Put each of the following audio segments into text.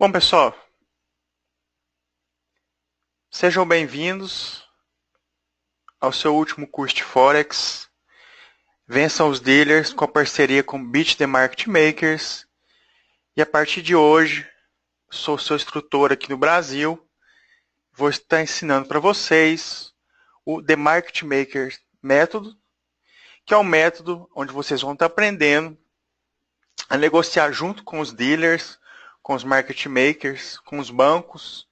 Bom, pessoal, sejam bem-vindos ao seu último curso de Forex. Vençam os dealers com a parceria com Beat the Market Makers. E a partir de hoje, sou seu instrutor aqui no Brasil. Vou estar ensinando para vocês o The Market Maker método, que é um método onde vocês vão estar aprendendo a negociar junto com os dealers, com os market makers, com os bancos.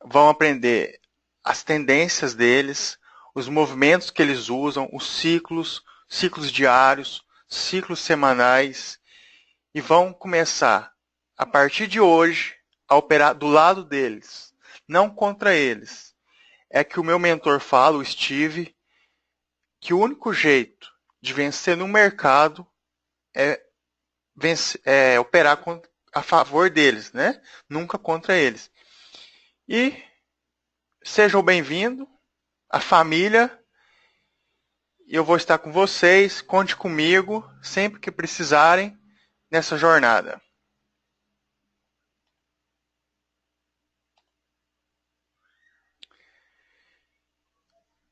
Vão aprender as tendências deles, os movimentos que eles usam, os ciclos diários, ciclos semanais, e vão começar, a partir de hoje, a operar do lado deles, não contra eles. É que o meu mentor fala, o Steve, que o único jeito de vencer no mercado é operar a favor deles, né? Nunca contra eles. E sejam bem-vindos, a família. Eu vou estar com vocês, conte comigo sempre que precisarem nessa jornada.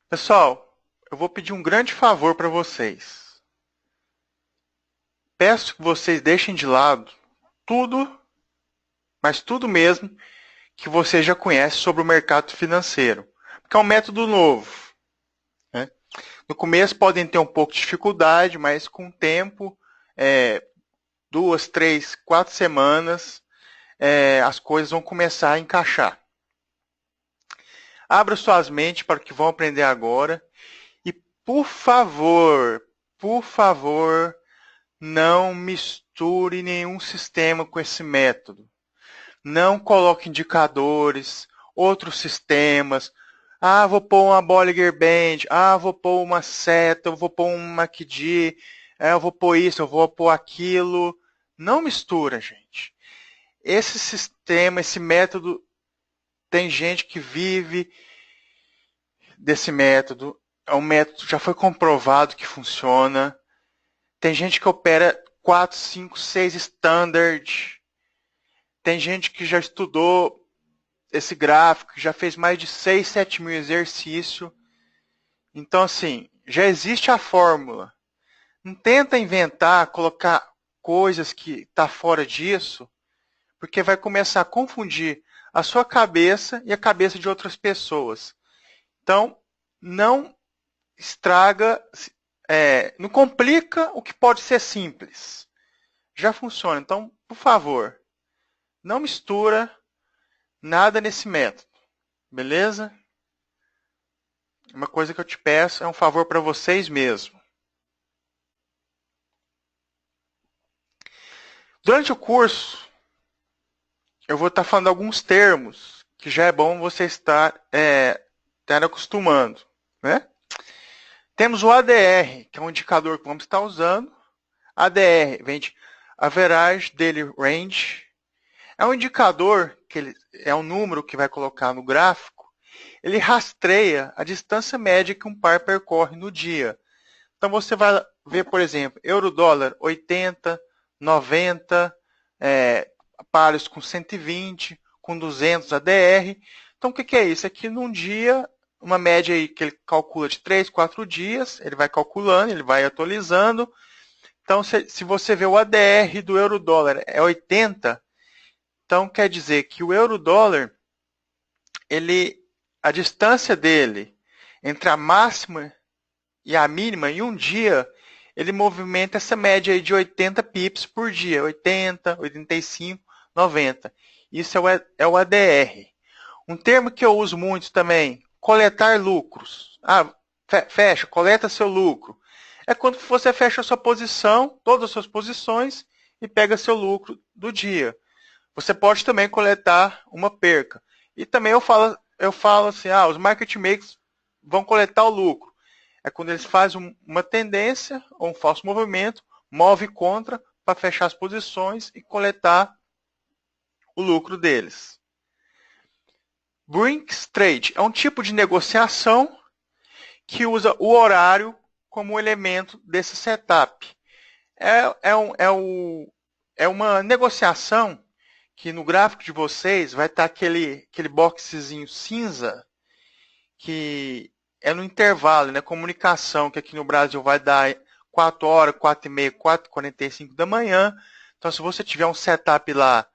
Pessoal, eu vou pedir um grande favor para vocês. Peço que vocês deixem de lado tudo, mas tudo mesmo, que vocês já conhecem sobre o mercado financeiro, porque é um método novo, né? No começo podem ter um pouco de dificuldade, mas com o tempo, 2, 3, 4 semanas, as coisas vão começar a encaixar. Abra suas mentes para o que vão aprender agora e, por favor, não misture nenhum sistema com esse método. Não coloque indicadores, outros sistemas. Ah, vou pôr uma Bollinger Band. Ah, vou pôr uma seta. Eu vou pôr um MACD. Eu vou pôr isso, eu vou pôr aquilo. Não mistura, gente. Esse sistema, esse método, tem gente que vive desse método. É um método que já foi comprovado que funciona. Tem gente que opera 4, 5, 6 standard. Tem gente que já estudou esse gráfico, que já fez mais de 6, 7 mil exercícios. Então, assim, já existe a fórmula. Não tenta inventar, colocar coisas que está fora disso, porque vai começar a confundir a sua cabeça e a cabeça de outras pessoas. Então, não estraga, não complica o que pode ser simples. Já funciona. Então, por favor, não mistura nada nesse método. Beleza? Uma coisa que eu te peço é um favor para vocês mesmo. Durante o curso, eu vou estar falando alguns termos que já é bom você estar acostumando, né? Temos o ADR, que é um indicador que vamos estar usando. ADR vem de Average Daily Range. É um indicador, é um número que vai colocar no gráfico. Ele rastreia a distância média que um par percorre no dia. Então você vai ver, por exemplo, euro-dólar 80, 90, pares com 120, com 200 ADR. Então o que é isso? Aqui num dia, uma média aí que ele calcula de 3, 4 dias, ele vai calculando, ele vai atualizando. Então se você vê o ADR do euro-dólar é 80, então quer dizer que o euro-dólar, a distância dele entre a máxima e a mínima, em um dia, ele movimenta essa média aí de 80 pips por dia. 80, 85, 90. Isso é o ADR. Um termo que eu uso muito também, coletar lucros. Ah, fecha, coleta seu lucro. É quando você fecha a sua posição, todas as suas posições, e pega seu lucro do dia. Você pode também coletar uma perca. E também eu falo assim, os market makers vão coletar o lucro. É quando eles fazem uma tendência ou um falso movimento, move contra para fechar as posições e coletar o lucro deles. Brinks Trade é um tipo de negociação que usa o horário como elemento desse setup. É uma negociação que no gráfico de vocês vai estar aquele boxezinho cinza que é no intervalo, né? Comunicação, que aqui no Brasil vai dar 4 horas, 4h30, 4h45 da manhã. Então, se você tiver um setup lá,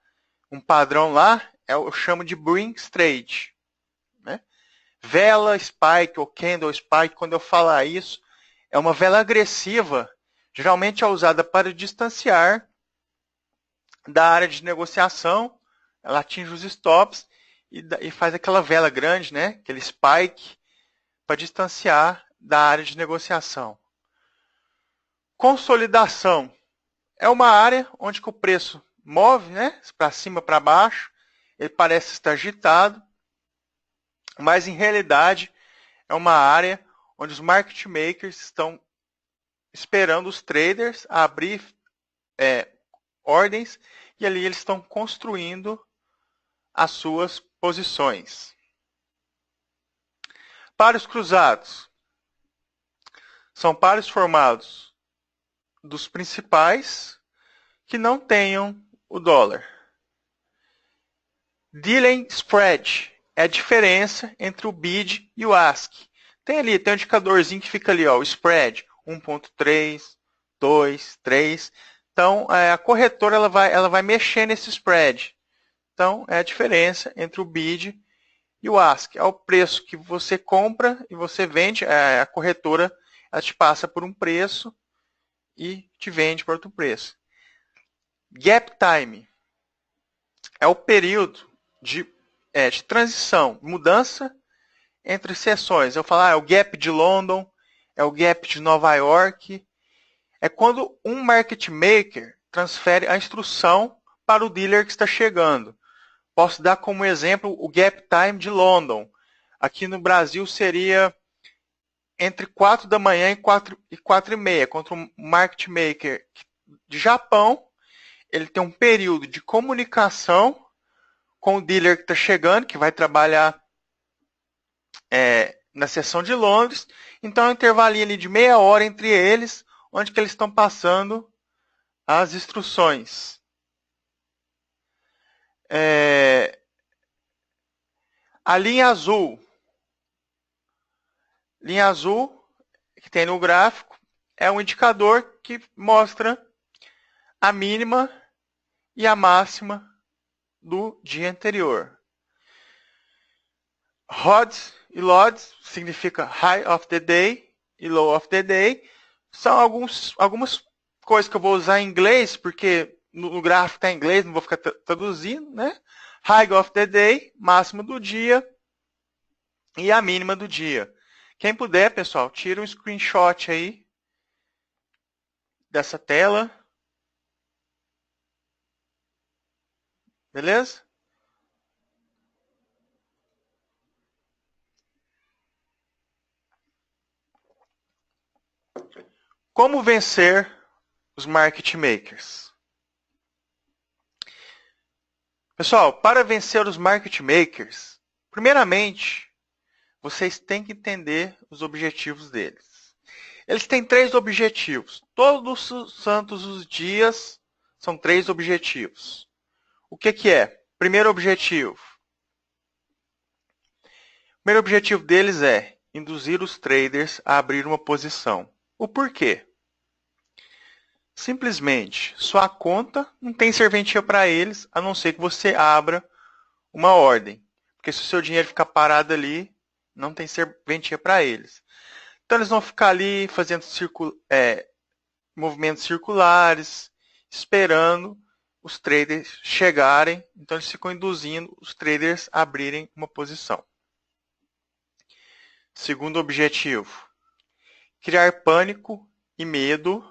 um padrão lá, eu chamo de Brinks Trade. Né? Vela Spike ou Candle Spike, quando eu falar isso, é uma vela agressiva, geralmente é usada para distanciar da área de negociação, ela atinge os stops e faz aquela vela grande, né? Aquele spike, para distanciar da área de negociação. Consolidação é uma área onde o preço move, né? Para cima, para baixo, ele parece estar agitado, mas em realidade é uma área onde os market makers estão esperando os traders abrir ordens e ali eles estão construindo as suas posições. Pares cruzados são pares formados dos principais que não tenham o dólar. Dealing Spread é a diferença entre o bid e o ask. Tem um indicadorzinho que fica ali, ó, o spread 1.3, 2, 3. Então, a corretora ela vai mexer nesse spread. Então, é a diferença entre o bid e o ask. É o preço que você compra e você vende. A corretora ela te passa por um preço e te vende por outro preço. Gap Time é o período de transição, mudança entre sessões. Eu falo, é o gap de London, é o gap de Nova York. É quando um market maker transfere a instrução para o dealer que está chegando. Posso dar como exemplo o gap time de London. Aqui no Brasil seria entre 4 da manhã e 4h30. Contra um market maker de Japão, ele tem um período de comunicação com o dealer que está chegando, que vai trabalhar na seção de Londres. Então, é um intervalinho ali de meia hora entre eles, onde que eles estão passando as instruções. A linha azul que tem no gráfico é um indicador que mostra a mínima e a máxima do dia anterior. HODS e LODS significa High of the Day e Low of the Day. São algumas coisas que eu vou usar em inglês, porque no gráfico está em inglês, não vou ficar traduzindo, né? High of the Day, máximo do dia, e a mínima do dia. Quem puder, pessoal, tira um screenshot aí dessa tela. Beleza? Como vencer os market makers? Pessoal, para vencer os market makers, primeiramente, vocês têm que entender os objetivos deles. Eles têm 3 objetivos. Todos os santos os dias são 3 objetivos. O que é? Primeiro objetivo. O primeiro objetivo deles é induzir os traders a abrir uma posição. O porquê? Simplesmente, sua conta não tem serventia para eles, a não ser que você abra uma ordem. Porque se o seu dinheiro ficar parado ali, não tem serventia para eles. Então, eles vão ficar ali fazendo movimentos circulares, esperando os traders chegarem. Então, eles ficam induzindo os traders a abrirem uma posição. Segundo objetivo, criar pânico e medo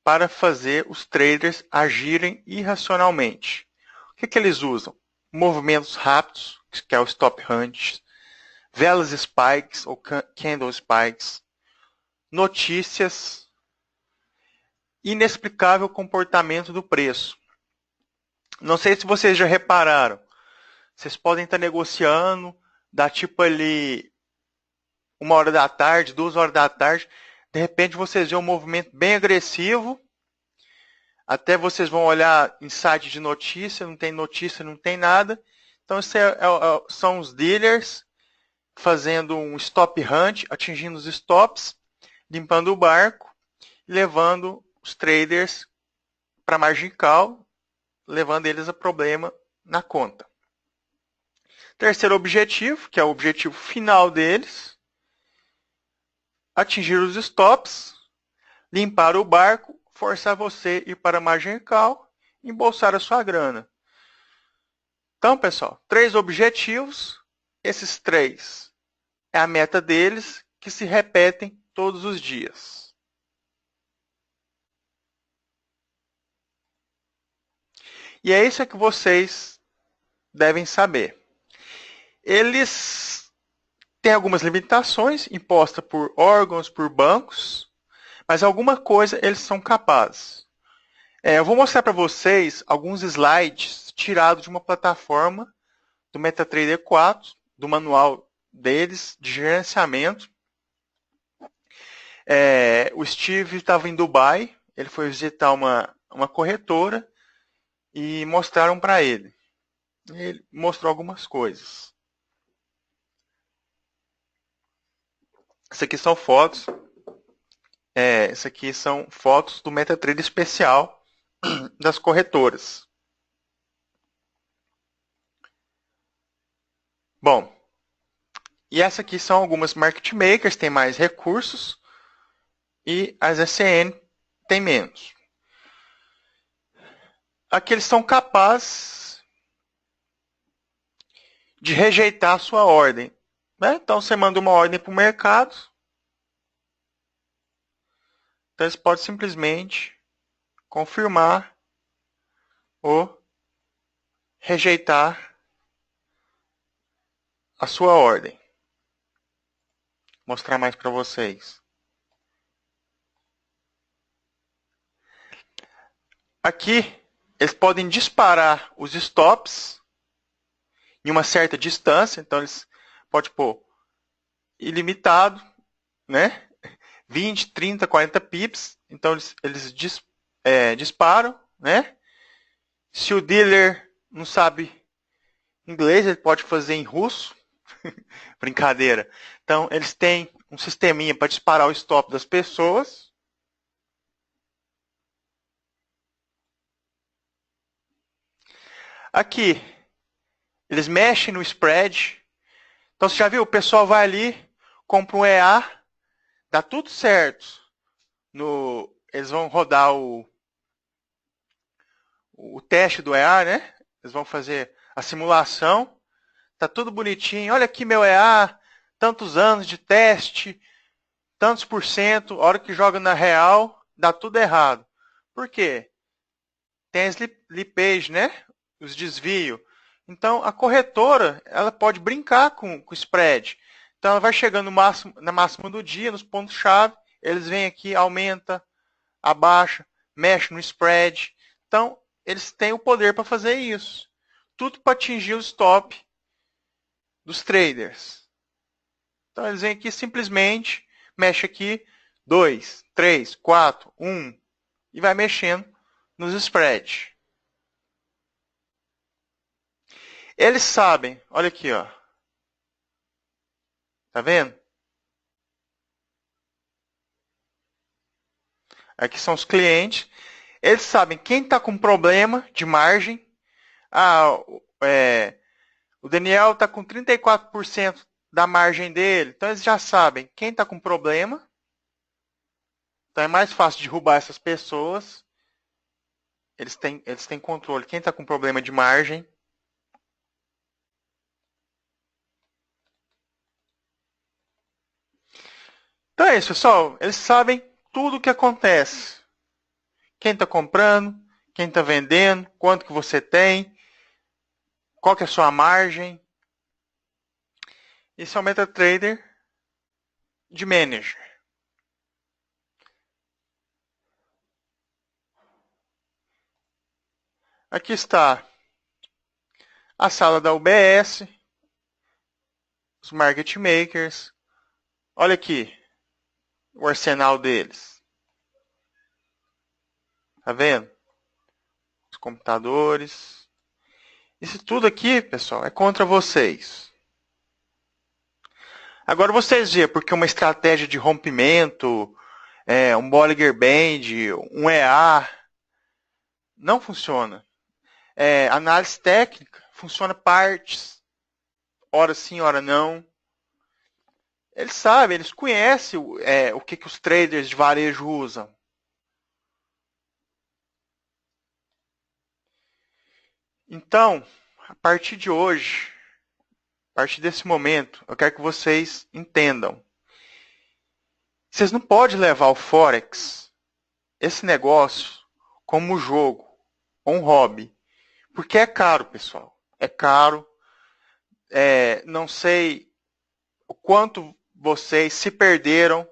para fazer os traders agirem irracionalmente. O que eles usam? Movimentos rápidos, que é o stop hunt, velas spikes ou candle spikes, notícias, inexplicável comportamento do preço. Não sei se vocês já repararam, vocês podem estar negociando, dá tipo ali 1h da tarde, 2h da tarde, de repente vocês veem um movimento bem agressivo, Até vocês vão olhar em site de notícia, não tem nada. Então, isso são os dealers fazendo um stop hunt, atingindo os stops, limpando o barco, levando os traders para a margin call, levando eles a problema na conta. Terceiro objetivo, que é o objetivo final deles, atingir os stops, limpar o barco, forçar você a ir para a margin call e embolsar a sua grana. Então, pessoal, 3 objetivos. Esses 3 é a meta deles, que se repetem todos os dias. E é isso que vocês devem saber. Eles têm algumas limitações impostas por órgãos, por bancos, mas alguma coisa eles são capazes. Eu vou mostrar para vocês alguns slides tirados de uma plataforma do MetaTrader 4, do manual deles de gerenciamento. O Steve estava em Dubai, ele foi visitar uma corretora e mostraram para ele. Ele mostrou algumas coisas. Isso aqui são fotos. Isso aqui são fotos do MetaTrader especial das corretoras. Bom, e essa aqui são algumas market makers, tem mais recursos, e as SN tem menos. Aqui eles são capazes de rejeitar a sua ordem. Né? Então você manda uma ordem para o mercado, então eles podem simplesmente confirmar ou rejeitar a sua ordem. Vou mostrar mais para vocês. Aqui eles podem disparar os stops em uma certa distância, então eles podem pôr ilimitado, né? 20, 30, 40 pips, então eles disparam, né? Se o dealer não sabe inglês, ele pode fazer em russo. Brincadeira. Então, eles têm um sisteminha para disparar o stop das pessoas. Aqui, eles mexem no spread. Então, você já viu? O pessoal vai ali, compra um EA, dá tudo certo. Eles vão rodar o teste do EA, né? Eles vão fazer a simulação. Tá tudo bonitinho. Olha aqui meu EA, tantos anos de teste, tantos por cento. A hora que joga na real, dá tudo errado. Por quê? Tem as slippage, né? Os desvios. Então, a corretora ela pode brincar com o spread. Então, ela vai chegando na máxima do dia, nos pontos-chave. Eles vêm aqui, aumenta, abaixa, mexe no spread. Então, eles têm o poder para fazer isso. Tudo para atingir o stop dos traders. Então, eles vêm aqui simplesmente, mexe aqui, 2, 3, 4, 1, e vai mexendo nos spreads. Eles sabem, olha aqui, ó. Tá vendo? Aqui são os clientes. Eles sabem quem está com problema de margem. O Daniel está com 34% da margem dele. Então eles já sabem quem está com problema. Então é mais fácil derrubar essas pessoas. Eles têm controle. Quem está com problema de margem. Então é isso, pessoal. Eles sabem tudo o que acontece. Quem está comprando, quem está vendendo, quanto que você tem, qual que é a sua margem. Esse é o MetaTrader de Manager. Aqui está a sala da UBS, os Market Makers. Olha aqui o arsenal deles. Tá vendo? computadores. Isso tudo aqui, pessoal, é contra vocês. Agora vocês veem, porque uma estratégia de rompimento, um Bollinger Band, um EA, não funciona. Análise técnica, funciona partes, hora sim, hora não. Eles sabem, eles conhecem o que os traders de varejo usam. Então, a partir de hoje, a partir desse momento, eu quero que vocês entendam. Vocês não podem levar o Forex, esse negócio, como um jogo, ou um hobby. Porque é caro, pessoal. É caro. Não sei o quanto vocês se perderam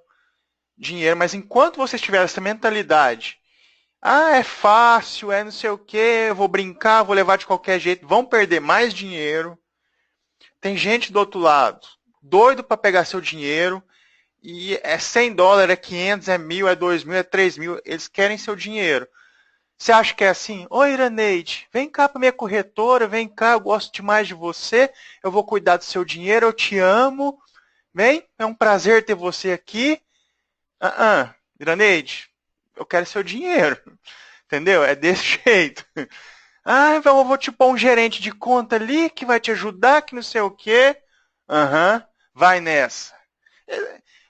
dinheiro, mas enquanto vocês tiverem essa mentalidade, é fácil, não sei o que, eu vou brincar, vou levar de qualquer jeito, vão perder mais dinheiro. Tem gente do outro lado, doido para pegar seu dinheiro, e é $100, é 500, é 1.000, é 2.000, é 3.000, eles querem seu dinheiro. Você acha que é assim? Oi, Iraneide, vem cá para minha corretora, vem cá, eu gosto demais de você, eu vou cuidar do seu dinheiro, eu te amo, vem, é um prazer ter você aqui. Iraneide, eu quero seu dinheiro, entendeu? É desse jeito. Eu vou te pôr um gerente de conta ali que vai te ajudar, que não sei o quê. Vai nessa.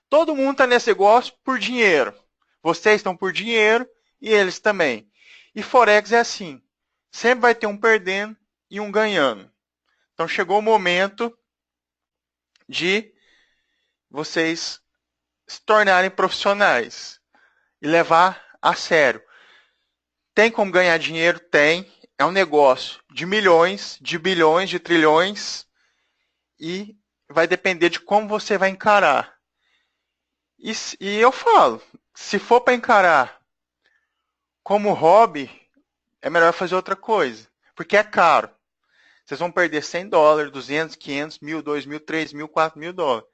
Todo mundo está nesse negócio por dinheiro. Vocês estão por dinheiro e eles também. E Forex é assim. Sempre vai ter um perdendo e um ganhando. Então chegou o momento de vocês se tornarem profissionais e levar a sério. Tem como ganhar dinheiro? Tem. É um negócio de milhões, de bilhões, de trilhões e vai depender de como você vai encarar. E eu falo, se for para encarar como hobby, é melhor fazer outra coisa, porque é caro. Vocês vão perder $100, 200, 500, 1.000, 2.000, 3.000, 4.000 dólares.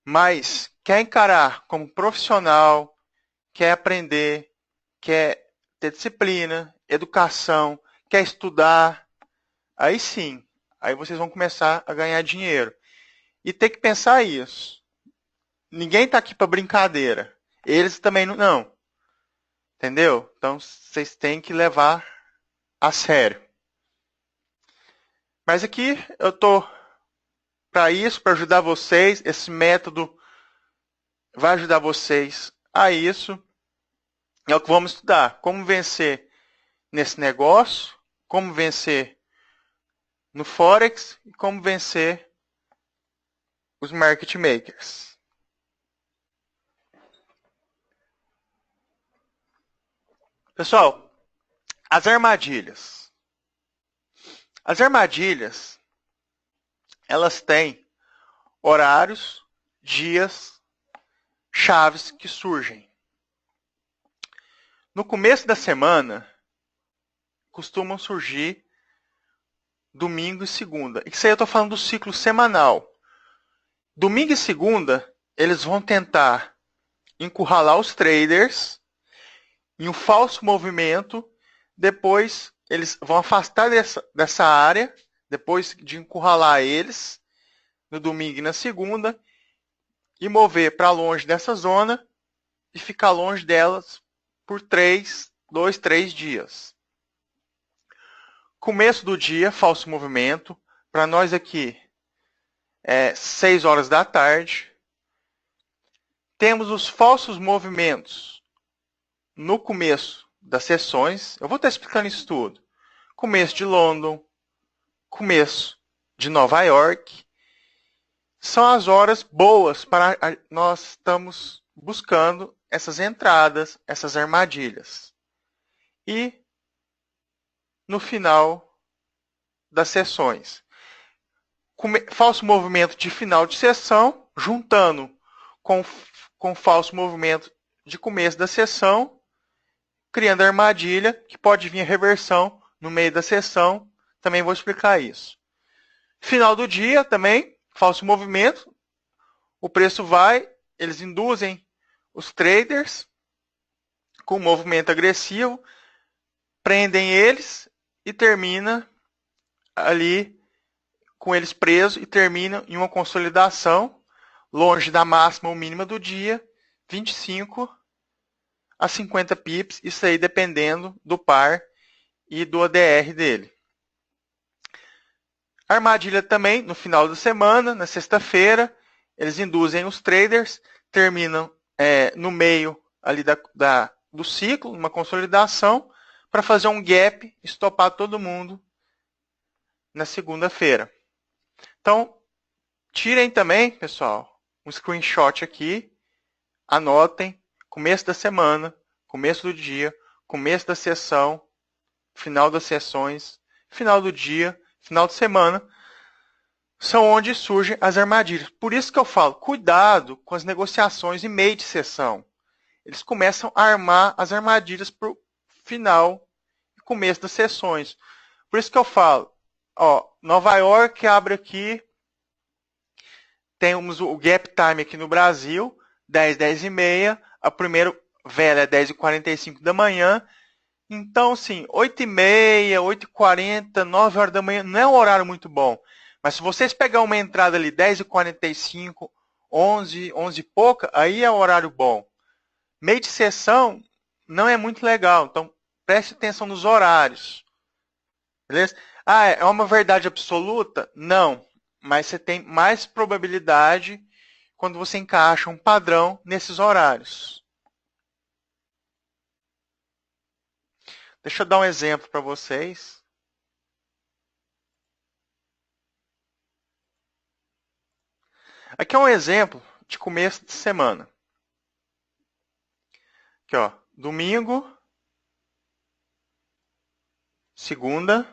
Mas quer encarar como profissional, quer aprender, quer ter disciplina, educação, quer estudar, aí sim, aí vocês vão começar a ganhar dinheiro. E tem que pensar isso. Ninguém está aqui para brincadeira. Eles também não. Entendeu? Então vocês têm que levar a sério. Mas aqui eu tô para isso, para ajudar vocês. Esse método vai ajudar vocês a isso. É o que vamos estudar. Como vencer nesse negócio, como vencer no Forex e como vencer os market makers. Pessoal, as armadilhas. As armadilhas, elas têm horários, dias, chaves que surgem. No começo da semana, costumam surgir domingo e segunda. Isso aí eu estou falando do ciclo semanal. Domingo e segunda, eles vão tentar encurralar os traders em um falso movimento. Depois, eles vão afastar dessa área, depois de encurralar eles, no domingo e na segunda, e mover para longe dessa zona e ficar longe delas por 2, 3 dias. Começo do dia, falso movimento. Para nós aqui, 6 horas da tarde. Temos os falsos movimentos no começo das sessões. Eu vou estar explicando isso tudo. Começo de London, começo de Nova York. São as horas boas para nós estamos buscando essas entradas, essas armadilhas. E no final das sessões. Falso movimento de final de sessão, juntando com falso movimento de começo da sessão, criando armadilha, que pode vir a reversão no meio da sessão. Também vou explicar isso. Final do dia também, falso movimento. O preço vai, eles induzem os traders com movimento agressivo prendem eles e termina ali com eles presos e termina em uma consolidação longe da máxima ou mínima do dia, 25 a 50 pips, isso aí dependendo do par e do ADR dele. Armadilha também no final da semana, na sexta-feira, eles induzem os traders, terminam no meio ali do ciclo, uma consolidação, para fazer um gap, estopar todo mundo na segunda-feira. Então, tirem também, pessoal, um screenshot aqui, anotem, começo da semana, começo do dia, começo da sessão, final das sessões, final do dia, final de semana, são onde surgem as armadilhas. Por isso que eu falo, cuidado com as negociações em meio de sessão. Eles começam a armar as armadilhas para o final e começo das sessões. Por isso que eu falo, Nova York abre aqui, temos o gap time aqui no Brasil, 10, 10 e meia, a primeira vela é 10 e 45 da manhã, então, sim, 8 e meia, 8 e 40, 9 horas da manhã, não é um horário muito bom. Mas se vocês pegar uma entrada ali 10 e 45, 11, 11 e pouca, aí é um horário bom. Meio de sessão não é muito legal, então preste atenção nos horários. Beleza? É uma verdade absoluta? Não, mas você tem mais probabilidade quando você encaixa um padrão nesses horários. Deixa eu dar um exemplo para vocês. Aqui é um exemplo de começo de semana. Aqui, ó, domingo, segunda.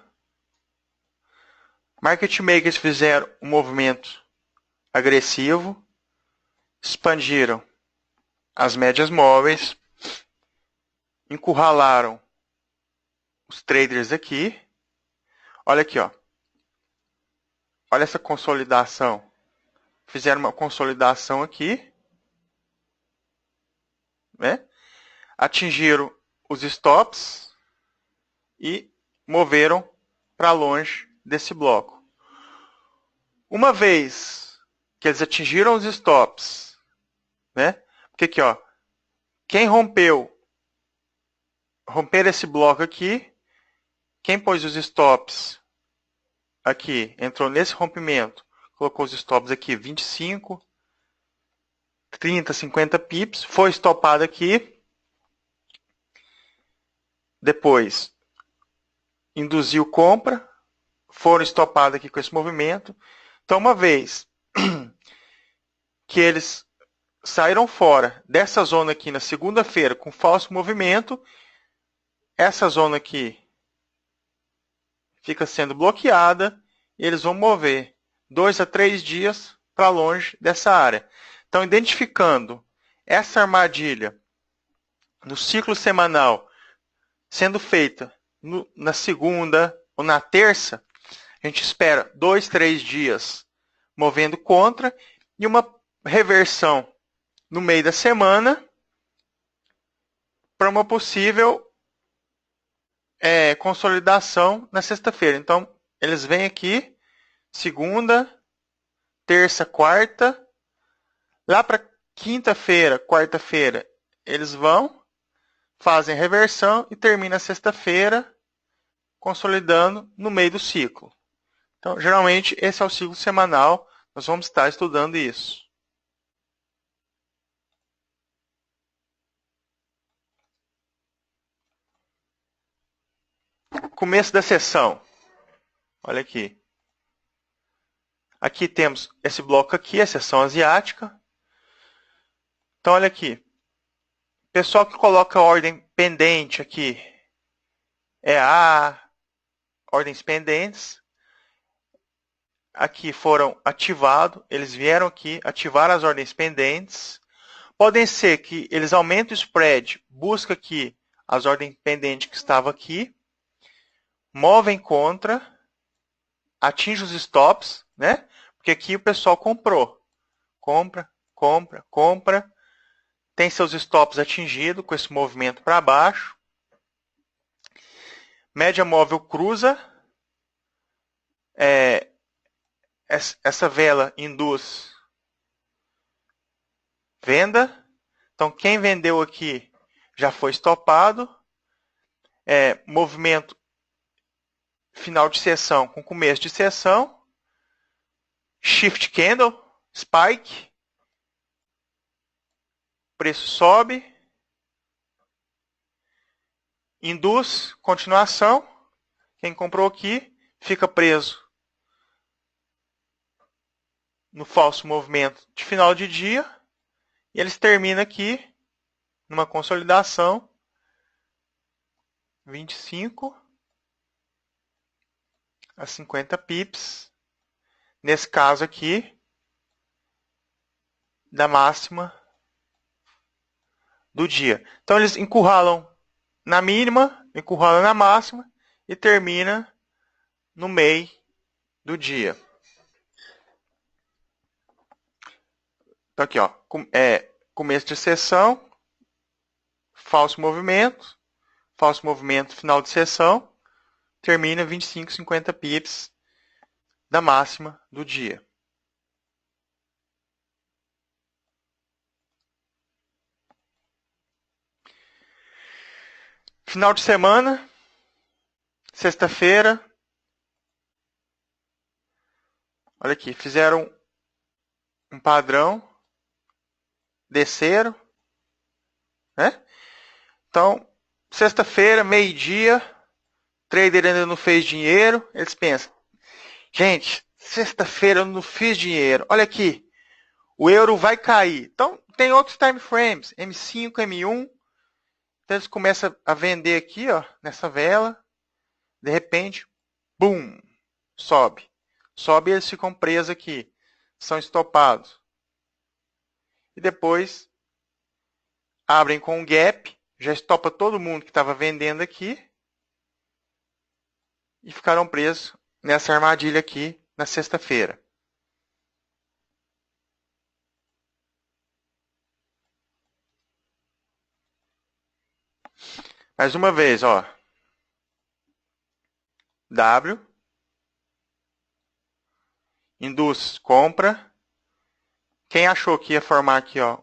Market makers fizeram um movimento agressivo, expandiram as médias móveis, encurralaram os traders aqui. Olha aqui, ó. Olha essa consolidação. Fizeram uma consolidação aqui, né? Atingiram os stops e moveram para longe desse bloco. Uma vez que eles atingiram os stops, né? Porque aqui, ó, quem romper esse bloco aqui, quem pôs os stops aqui, entrou nesse rompimento, colocou os stops aqui 25, 30, 50 pips, foi estopado aqui, depois induziu compra, foram estopados aqui com esse movimento. Então, uma vez que eles saíram fora dessa zona aqui na segunda-feira com falso movimento, essa zona aqui fica sendo bloqueada e eles vão mover 2 a 3 dias para longe dessa área. Então, identificando essa armadilha no ciclo semanal sendo feita na segunda ou na terça, a gente espera 2, 3 dias movendo contra e uma reversão no meio da semana para uma possível consolidação na sexta-feira. Então, eles vêm aqui, segunda, terça, quarta. Lá para quinta-feira, quarta-feira, eles vão, fazem reversão e termina sexta-feira consolidando no meio do ciclo. Então, geralmente, esse é o ciclo semanal. Nós vamos estar estudando isso. Começo da sessão. Olha aqui. Aqui temos esse bloco aqui, a sessão asiática. Então, olha aqui. Pessoal que coloca ordem pendente aqui. Ordens pendentes. Aqui foram ativados. Eles vieram aqui, ativaram as ordens pendentes. Podem ser que eles aumentem o spread, busca aqui as ordens pendentes que estavam aqui. Movem contra, atinge os stops, né? Porque aqui o pessoal comprou. Compra, compra, compra. Tem seus stops atingidos com esse movimento para baixo. Média móvel cruza. Essa vela induz venda. Então, quem vendeu aqui já foi estopado. Movimento final de sessão com começo de sessão. Shift candle, spike. Preço sobe. Induz, continuação. Quem comprou aqui fica preso no falso movimento de final de dia. E eles terminam aqui numa consolidação. 25 a 50 pips. Nesse caso aqui, da máxima do dia. Então eles encurralam na mínima, encurralam na máxima e termina no meio do dia. Então aqui, ó, começo de sessão, falso movimento final de sessão, termina 25, 50 pips da máxima do dia. Final de semana, sexta-feira. Olha aqui, fizeram um padrão, desceram, né? Então, sexta-feira, meio-dia, trader ainda não fez dinheiro. Eles pensam, gente, sexta-feira eu não fiz dinheiro. Olha aqui, o euro vai cair. Então, tem outros time frames, M5, M1. Então, eles começam a vender aqui, ó, nessa vela. De repente, boom, sobe. Sobe e eles ficam presos aqui. São estopados. E depois, abrem com um gap. Já estopa todo mundo que estava vendendo aqui. E ficaram presos nessa armadilha aqui na sexta-feira. Mais uma vez, ó. W. Induz compra. Quem achou que ia formar aqui, ó,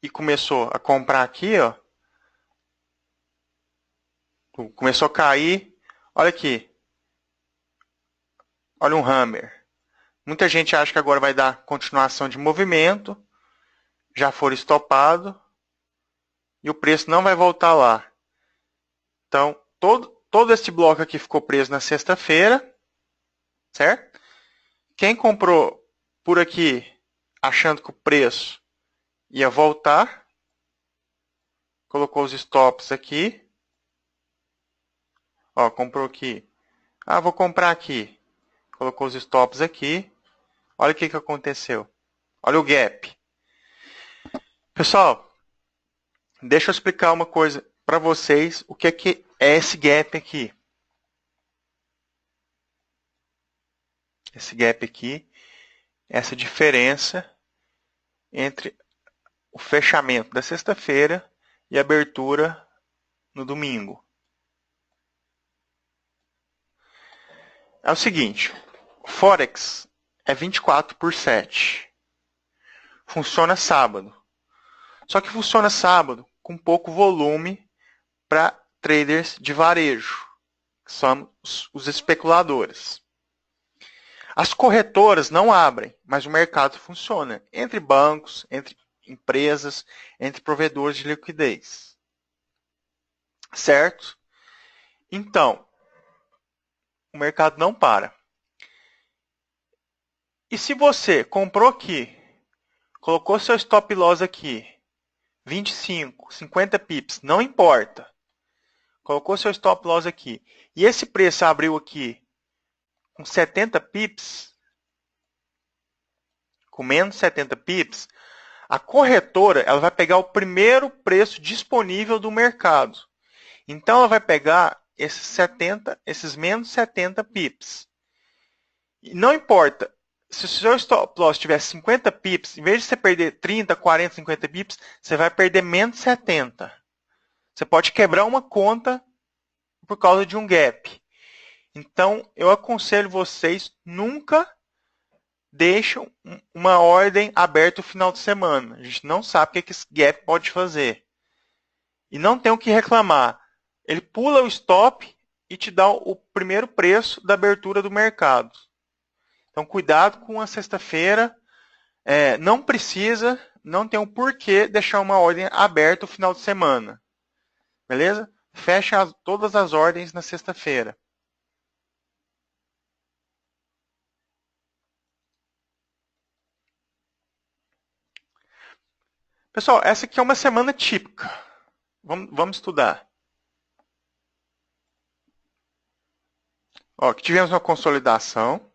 e começou a comprar aqui, ó. Começou a cair. Olha aqui. Olha um hammer. Muita gente acha que agora vai dar continuação de movimento. Já foram estopados. E o preço não vai voltar lá. Então, todo esse bloco aqui ficou preso na sexta-feira. Certo? Quem comprou por aqui achando que o preço ia voltar, colocou os stops aqui. Ó, comprou aqui. Ah, vou comprar aqui. Colocou os stops aqui. Olha o que aconteceu. Olha o gap. Pessoal, deixa eu explicar uma coisa para vocês. O que é esse gap aqui? Esse gap aqui, essa diferença entre o fechamento da sexta-feira e a abertura no domingo. É o seguinte, Forex é 24/7. Funciona sábado. Só que funciona sábado com pouco volume para traders de varejo, que são os especuladores. As corretoras não abrem, mas o mercado funciona entre bancos, entre empresas, entre provedores de liquidez. Certo? Então, o mercado não para. E se você comprou aqui, colocou seu stop loss aqui, 25, 50 pips, não importa. Colocou seu stop loss aqui. E esse preço abriu aqui com 70 pips, com menos 70 pips, a corretora ela vai pegar o primeiro preço disponível do mercado. Então, ela vai pegar esses menos 70 pips. E não importa, se o seu stop loss tiver 50 pips, em vez de você perder 30, 40, 50 pips, você vai perder menos 70. Você pode quebrar uma conta por causa de um gap. Então, eu aconselho vocês nunca deixem uma ordem aberta no final de semana. A gente não sabe o que esse gap pode fazer. E não tem o que reclamar. Ele pula o stop e te dá o primeiro preço da abertura do mercado. Então, cuidado com a sexta-feira. Não precisa, não tem um porquê deixar uma ordem aberta no final de semana. Beleza? Fecha todas as ordens na sexta-feira. Pessoal, essa aqui é uma semana típica. Vamos estudar. Ó, aqui tivemos uma consolidação.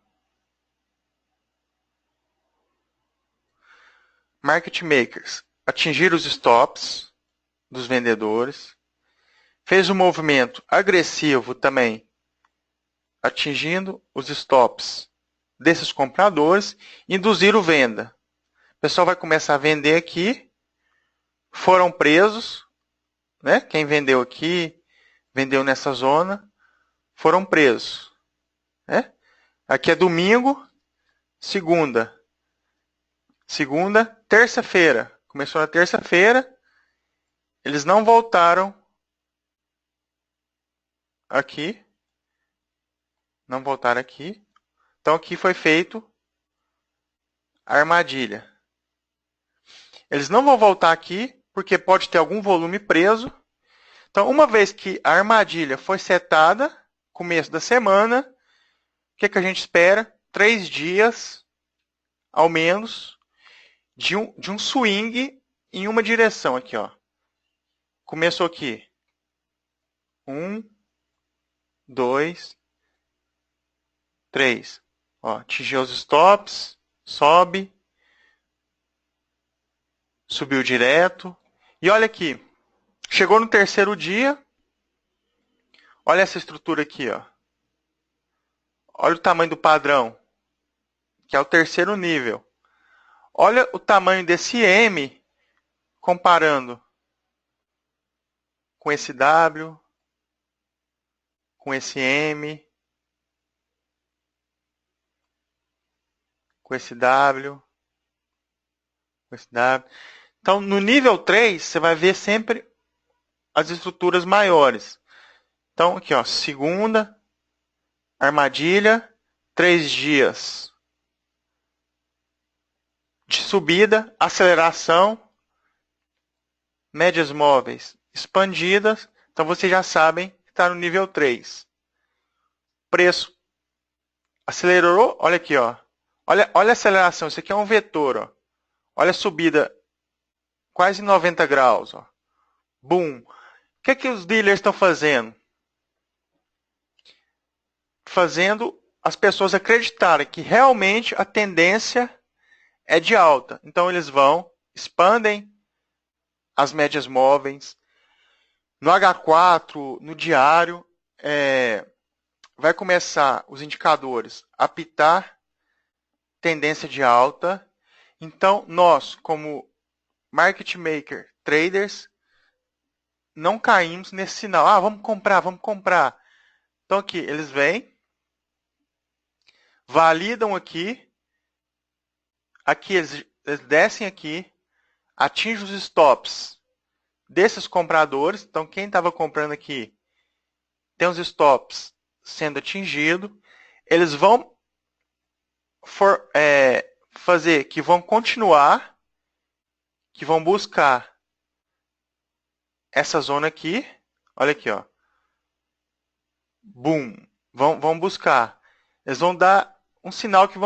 Market makers atingiram os stops dos vendedores. Fez um movimento agressivo também, atingindo os stops desses compradores. Induziram venda. O pessoal vai começar a vender aqui. Foram presos, né? Quem vendeu aqui, vendeu nessa zona, foram presos. Né? Aqui é domingo, segunda, terça-feira. Começou na terça-feira, eles não voltaram aqui. Não voltaram aqui. Então aqui foi feito a armadilha. Eles não vão voltar aqui, porque pode ter algum volume preso. Então, uma vez que a armadilha foi setada, começo da semana, o que a gente espera? 3 dias, ao menos, de um swing em uma direção. Aqui, ó. Começou aqui. 1, 2, 3. Ó, atingiu os stops, sobe, subiu direto. E olha aqui, chegou no terceiro dia, olha essa estrutura aqui, ó. Olha o tamanho do padrão, que é o terceiro nível. Olha o tamanho desse M comparando com esse W, com esse M, com esse W, com esse W. Então, no nível 3, você vai ver sempre as estruturas maiores. Então, aqui, ó, segunda, armadilha, 3 dias de subida, aceleração, médias móveis expandidas. Então, vocês já sabem que está no nível 3. Preço acelerou, olha aqui, ó. Olha a aceleração, isso aqui é um vetor, ó. Olha a subida, quase 90 graus, ó. Boom. O que os dealers estão fazendo? Fazendo as pessoas acreditarem que realmente a tendência é de alta. Então, eles expandem as médias móveis. No H4, no diário, vai começar os indicadores a apitar tendência de alta. Então, nós, como market maker, traders, não caímos nesse sinal. Ah, vamos comprar. Então, aqui, eles vêm, validam aqui, eles descem aqui, atingem os stops desses compradores. Então, quem estava comprando aqui tem os stops sendo atingido. Eles vão fazer que vão continuar, que vão buscar essa zona aqui. Olha aqui, ó. Boom. Vão buscar. Eles vão dar um sinal que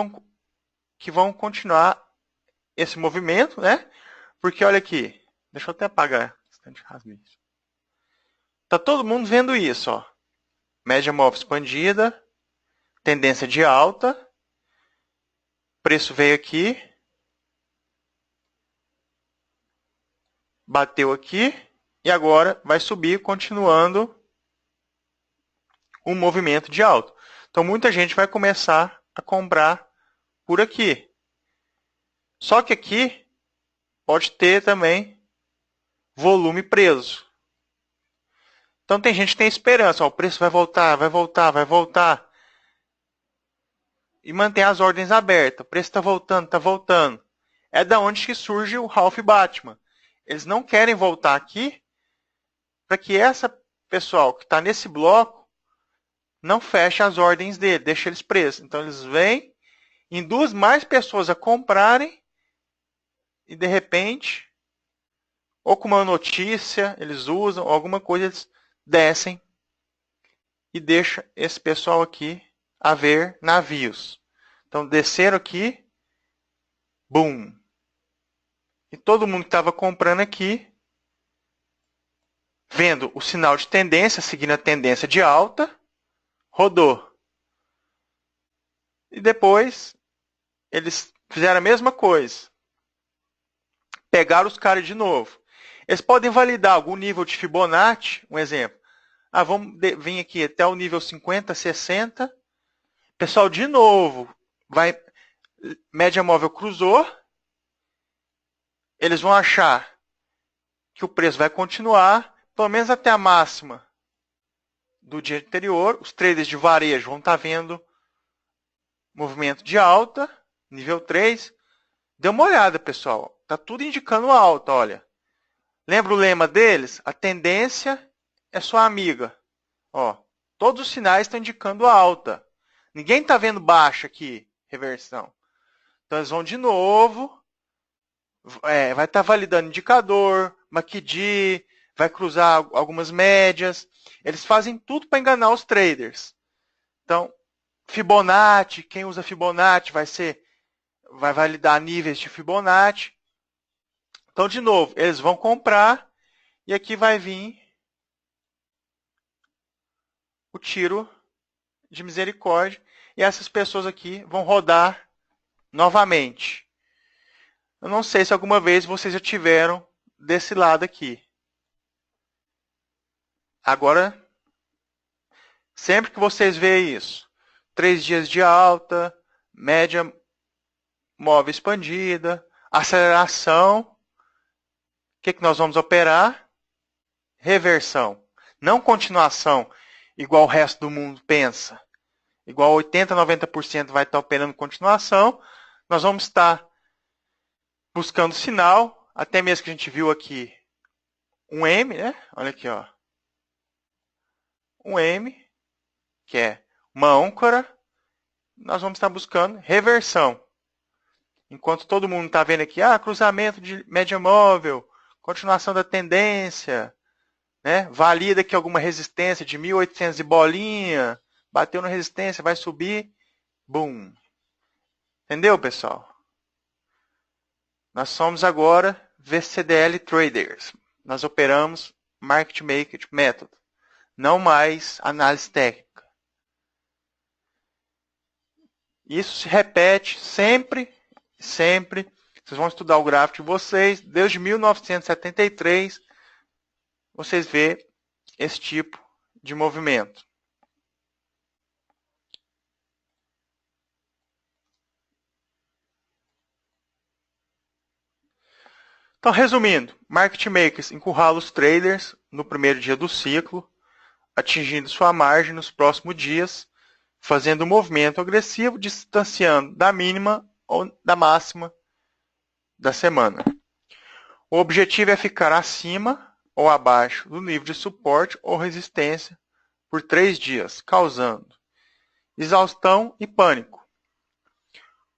vão continuar esse movimento, né? Porque olha aqui. Deixa eu até apagar. Tá todo mundo vendo isso, ó. Média móvel expandida, tendência de alta, preço veio aqui, bateu aqui e agora vai subir, continuando um movimento de alta. Então, muita gente vai começar a comprar por aqui. Só que aqui pode ter também volume preso. Então tem gente que tem esperança, ó, o preço vai voltar, vai voltar, vai voltar. E mantém as ordens abertas. O preço está voltando, está voltando. É da onde que surge o Ralph Batman. Eles não querem voltar aqui para que essa pessoal que está nesse bloco não feche as ordens dele, deixe eles presos. Então eles vêm, induz mais pessoas a comprarem e de repente, ou com uma notícia, eles usam, ou alguma coisa, eles descem e deixam esse pessoal aqui a ver navios. Então desceram aqui, boom. E todo mundo que estava comprando aqui, vendo o sinal de tendência, seguindo a tendência de alta, rodou. E depois, eles fizeram a mesma coisa. Pegaram os caras de novo. Eles podem validar algum nível de Fibonacci, um exemplo. Vamos vir aqui até o nível 50, 60. Pessoal, de novo, média móvel cruzou. Eles vão achar que o preço vai continuar, pelo menos até a máxima do dia anterior. Os traders de varejo vão estar vendo movimento de alta, nível 3. Dê uma olhada, pessoal. Está tudo indicando alta, olha. Lembra o lema deles? A tendência é sua amiga. Ó, todos os sinais estão indicando alta. Ninguém está vendo baixa aqui, reversão. Então eles vão de novo. Vai estar validando indicador, MACD, vai cruzar algumas médias. Eles fazem tudo para enganar os traders. Então, Fibonacci, quem usa Fibonacci vai validar níveis de Fibonacci. Então, de novo, eles vão comprar e aqui vai vir o tiro de misericórdia e essas pessoas aqui vão rodar novamente. Eu não sei se alguma vez vocês já tiveram desse lado aqui. Agora, sempre que vocês veem isso, 3 dias de alta, média móvel expandida, aceleração, o que nós vamos operar? Reversão. Não continuação, igual o resto do mundo pensa. Igual 80%, 90% vai estar operando continuação. Nós vamos estar buscando sinal, até mesmo que a gente viu aqui um M, né? Olha aqui, ó. Um M, que é uma âncora. Nós vamos estar buscando reversão. Enquanto todo mundo está vendo aqui, cruzamento de média móvel, continuação da tendência, né? Valida aqui alguma resistência de 1.800 e bolinha, bateu na resistência, vai subir, boom. Entendeu, pessoal? Nós somos agora VCDL Traders. Nós operamos Market Maker Method, não mais análise técnica. Isso se repete sempre, sempre. Vocês vão estudar o gráfico de vocês. Desde 1973, vocês vê esse tipo de movimento. Então, resumindo, Market Makers encurrala os traders no primeiro dia do ciclo, atingindo sua margem nos próximos dias, fazendo um movimento agressivo, distanciando da mínima ou da máxima da semana. O objetivo é ficar acima ou abaixo do nível de suporte ou resistência por 3 dias, causando exaustão e pânico.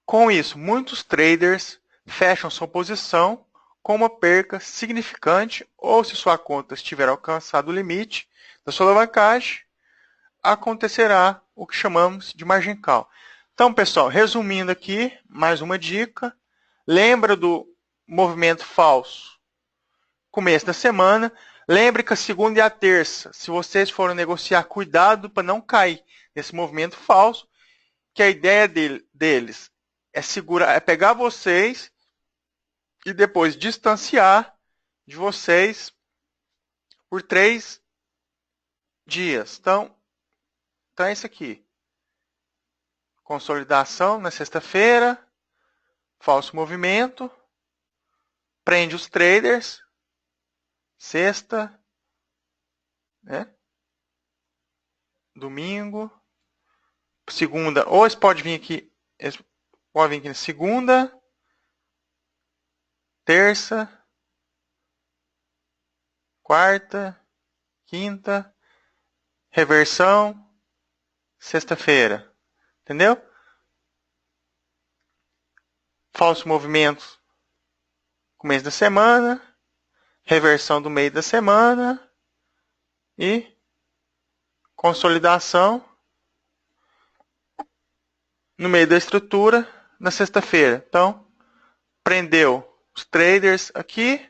Com isso, muitos traders fecham sua posição com uma perca significante ou, se sua conta estiver alcançado o limite da sua alavancagem, acontecerá o que chamamos de margin call. Então, pessoal, resumindo aqui, mais uma dica. Lembra do movimento falso? Começo da semana. Lembre que a segunda e a terça, se vocês forem negociar, cuidado para não cair nesse movimento falso, que a ideia deles é segurar, é pegar vocês e depois distanciar de vocês por 3 dias. Então é isso aqui. Consolidação na sexta-feira, falso movimento, prende os traders, sexta, né? domingo, segunda, ou eles podem vir aqui, na segunda, terça, quarta, quinta, reversão, sexta-feira. Entendeu? Falso movimento, começo da semana, reversão do meio da semana e consolidação no meio da estrutura na sexta-feira. Então, prendeu os traders aqui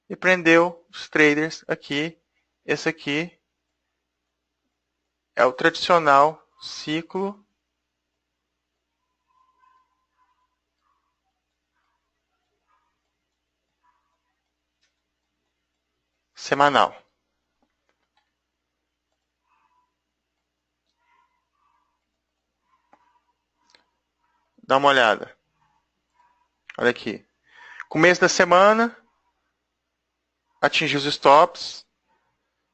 e prendeu os traders aqui. Esse aqui é o tradicional ciclo semanal. Dá uma olhada. Olha aqui. Começo da semana, atingiu os stops,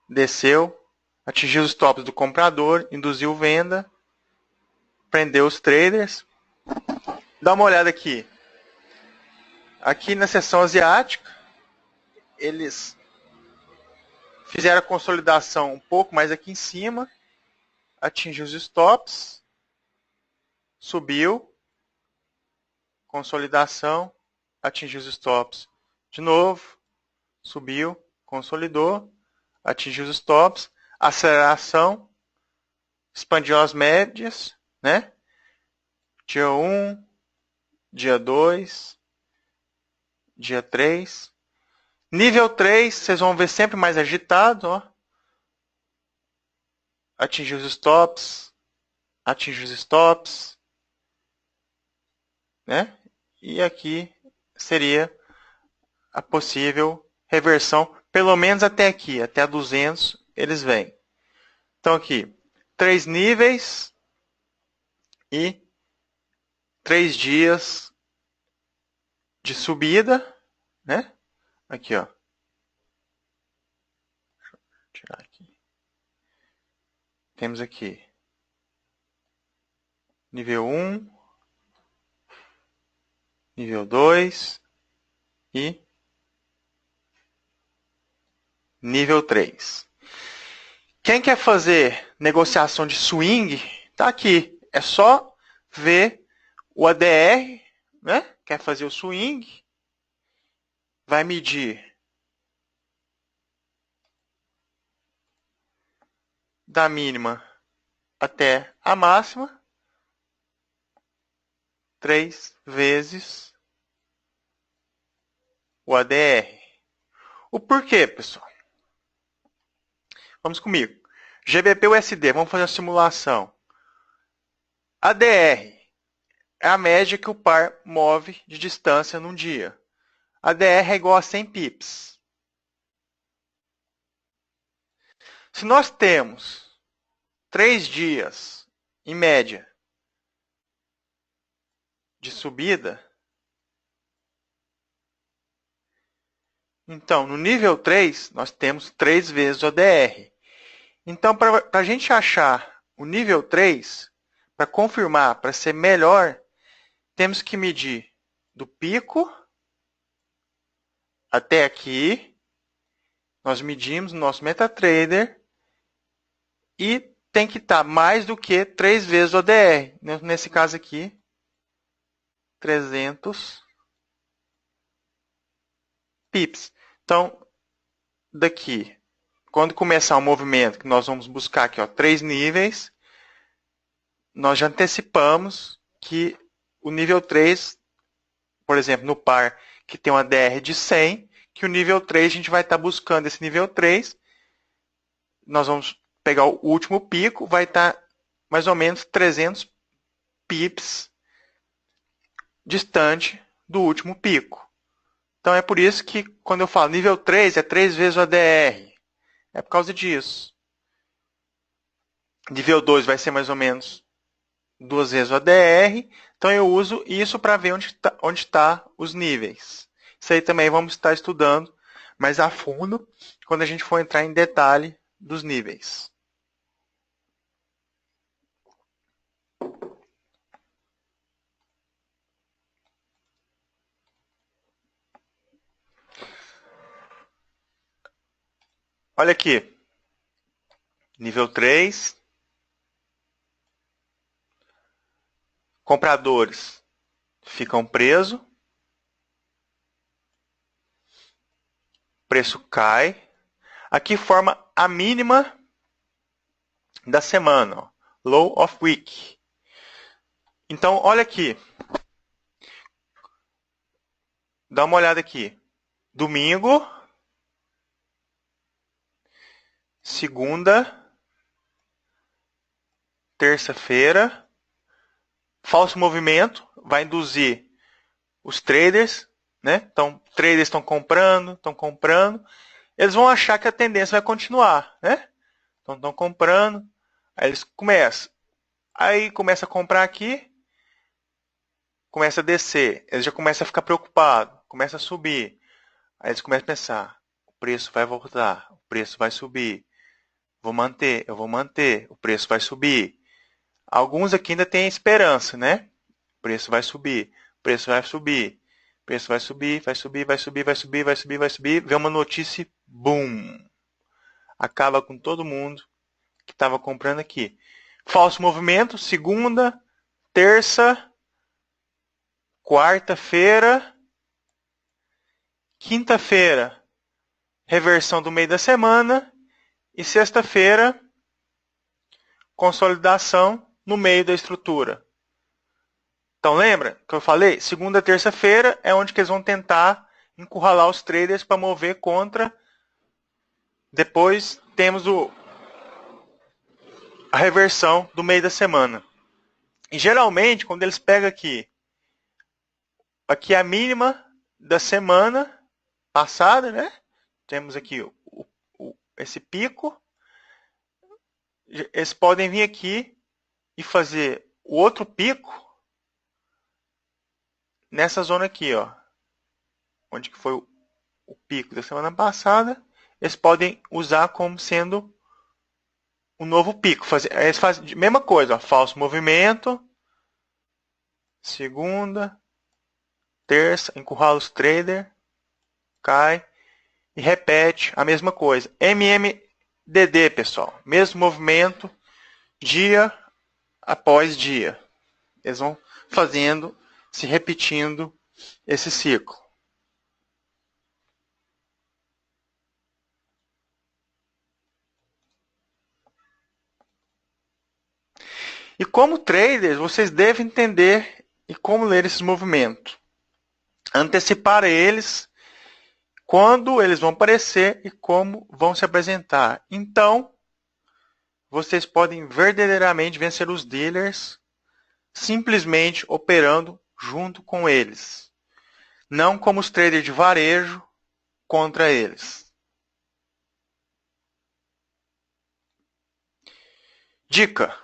desceu, atingiu os stops do comprador, induziu venda, prendeu os traders. Dá uma olhada aqui. Aqui na seção asiática, eles fizeram a consolidação um pouco mais aqui em cima, atingiu os stops, subiu, consolidação, atingiu os stops de novo, subiu, consolidou, atingiu os stops, aceleração, expandiu as médias, né? Dia 1, dia 2, dia 3. Nível 3, vocês vão ver sempre mais agitado, ó. Atingiu os stops, atingiu os stops, né? E aqui seria a possível reversão, pelo menos até aqui, até 200 eles vêm. Então aqui, 3 níveis e 3 dias de subida, né? Aqui, ó. Deixa eu tirar aqui. Temos aqui nível 1, nível 2 e nível 3. Quem quer fazer negociação de swing, tá aqui. É só ver o ADR, né? Quer fazer o swing, vai medir da mínima até a máxima, 3 vezes o ADR. O porquê, pessoal? Vamos comigo. GBP-USD, vamos fazer a simulação. ADR é a média que o par move de distância num dia. ADR é igual a 100 pips. Se nós temos 3 dias, em média, de subida, então, no nível 3, nós temos 3 vezes o ADR. Então, para a gente achar o nível 3, para confirmar, para ser melhor, temos que medir do pico até aqui. Nós medimos no nosso MetaTrader e tem que estar mais do que 3 vezes o ADR. Nesse caso aqui, 300 pips. Então, daqui, quando começar o movimento, que nós vamos buscar aqui, ó, 3 níveis, nós já antecipamos que o nível 3, por exemplo, no par que tem uma DR de 100, que o nível 3 a gente vai estar buscando esse nível 3, nós vamos pegar o último pico, vai estar mais ou menos 300 pips distante do último pico. Então é por isso que quando eu falo nível 3 é 3 vezes o ADR. É por causa disso. Nível 2 vai ser mais ou menos 2 vezes o ADR. Então eu uso isso para ver onde está os níveis. Isso aí também vamos estar estudando mais a fundo quando a gente for entrar em detalhe dos níveis. Olha aqui. Nível 3. Compradores ficam presos. Preço cai. Aqui forma a mínima da semana. Ó. Low of week. Então, olha aqui. Dá uma olhada aqui. Domingo. Segunda. Terça-feira. Falso movimento. Vai induzir os traders. Né? Então, traders estão comprando. Eles vão achar que a tendência vai continuar. Né? Então, estão comprando. Aí eles começam. Aí começa a comprar aqui. Começa a descer. Eles já começam a ficar preocupados. Começa a subir. Aí eles começam a pensar. O preço vai voltar. O preço vai subir. Eu vou manter. O preço vai subir. Alguns aqui ainda têm esperança, né? O preço vai subir. O preço vai subir. O preço vai subir. Vai subir, vai subir, vai subir, vai subir, vai subir. Vê uma notícia. Boom. Acaba com todo mundo que estava comprando aqui. Falso movimento. Segunda. Terça. Quarta-feira. Quinta-feira. Reversão do meio da semana. E sexta-feira. Consolidação no meio da estrutura. Então lembra que eu falei? Segunda, terça-feira é onde que eles vão tentar encurralar os traders para mover contra. Depois temos a reversão do meio da semana. E geralmente, quando eles pegam aqui é a mínima da semana passada, né? Temos aqui esse pico. Eles podem vir aqui e fazer o outro pico nessa zona aqui, ó, onde que foi o pico da semana passada. Eles podem usar como sendo um novo pico. Eles fazem a mesma coisa, ó, falso movimento, segunda, terça, encurrala os trader, cai e repete a mesma coisa. MMDD, pessoal, mesmo movimento, dia após dia. Eles vão fazendo, se repetindo esse ciclo. E como traders, vocês devem entender e como ler esses movimentos. Antecipar eles, quando eles vão aparecer e como vão se apresentar. Então, vocês podem verdadeiramente vencer os dealers simplesmente operando junto com eles. Não como os traders de varejo contra eles. Dica: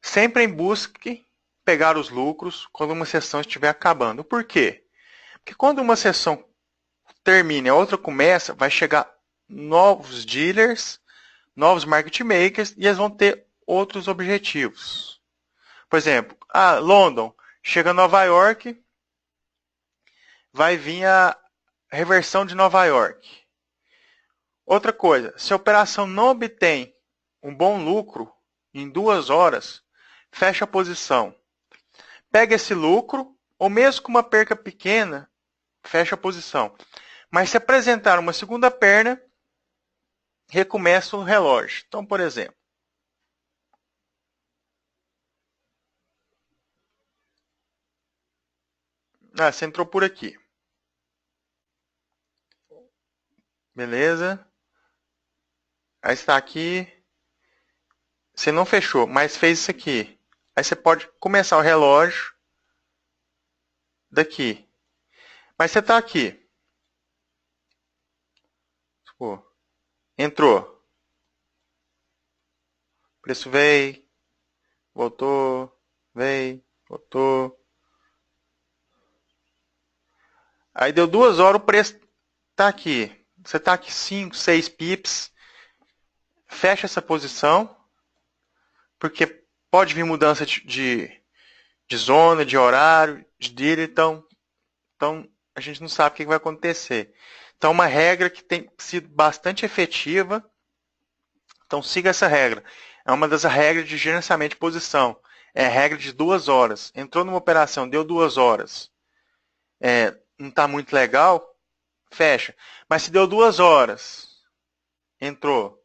sempre busque pegar os lucros quando uma sessão estiver acabando. Por quê? Porque quando uma sessão termina e a outra começa, vai chegar novos dealers, novos market makers e eles vão ter outros objetivos. Por exemplo, London chega a Nova York, vai vir a reversão de Nova York. Outra coisa, se a operação não obtém um bom lucro em 2 horas, fecha a posição. Pega esse lucro, ou mesmo com uma perca pequena, fecha a posição. Mas se apresentar uma segunda perna, recomeça o relógio. Então, por exemplo, você entrou por aqui. Beleza. Aí está aqui. Você não fechou, mas fez isso aqui. Aí você pode começar o relógio daqui. Mas você está aqui. Pô, entrou. O preço veio. Voltou. Veio. Voltou. Aí deu 2 horas, o preço está aqui. Você está aqui 5, 6 pips. Fecha essa posição. Porque pode vir mudança de zona, de horário, de dealer. Então, a gente não sabe o que vai acontecer. Então, uma regra que tem sido bastante efetiva. Então, siga essa regra. É uma das regras de gerenciamento de posição. É a regra de 2 horas. Entrou numa operação, deu 2 horas. Não está muito legal, fecha. Mas se deu 2 horas, entrou,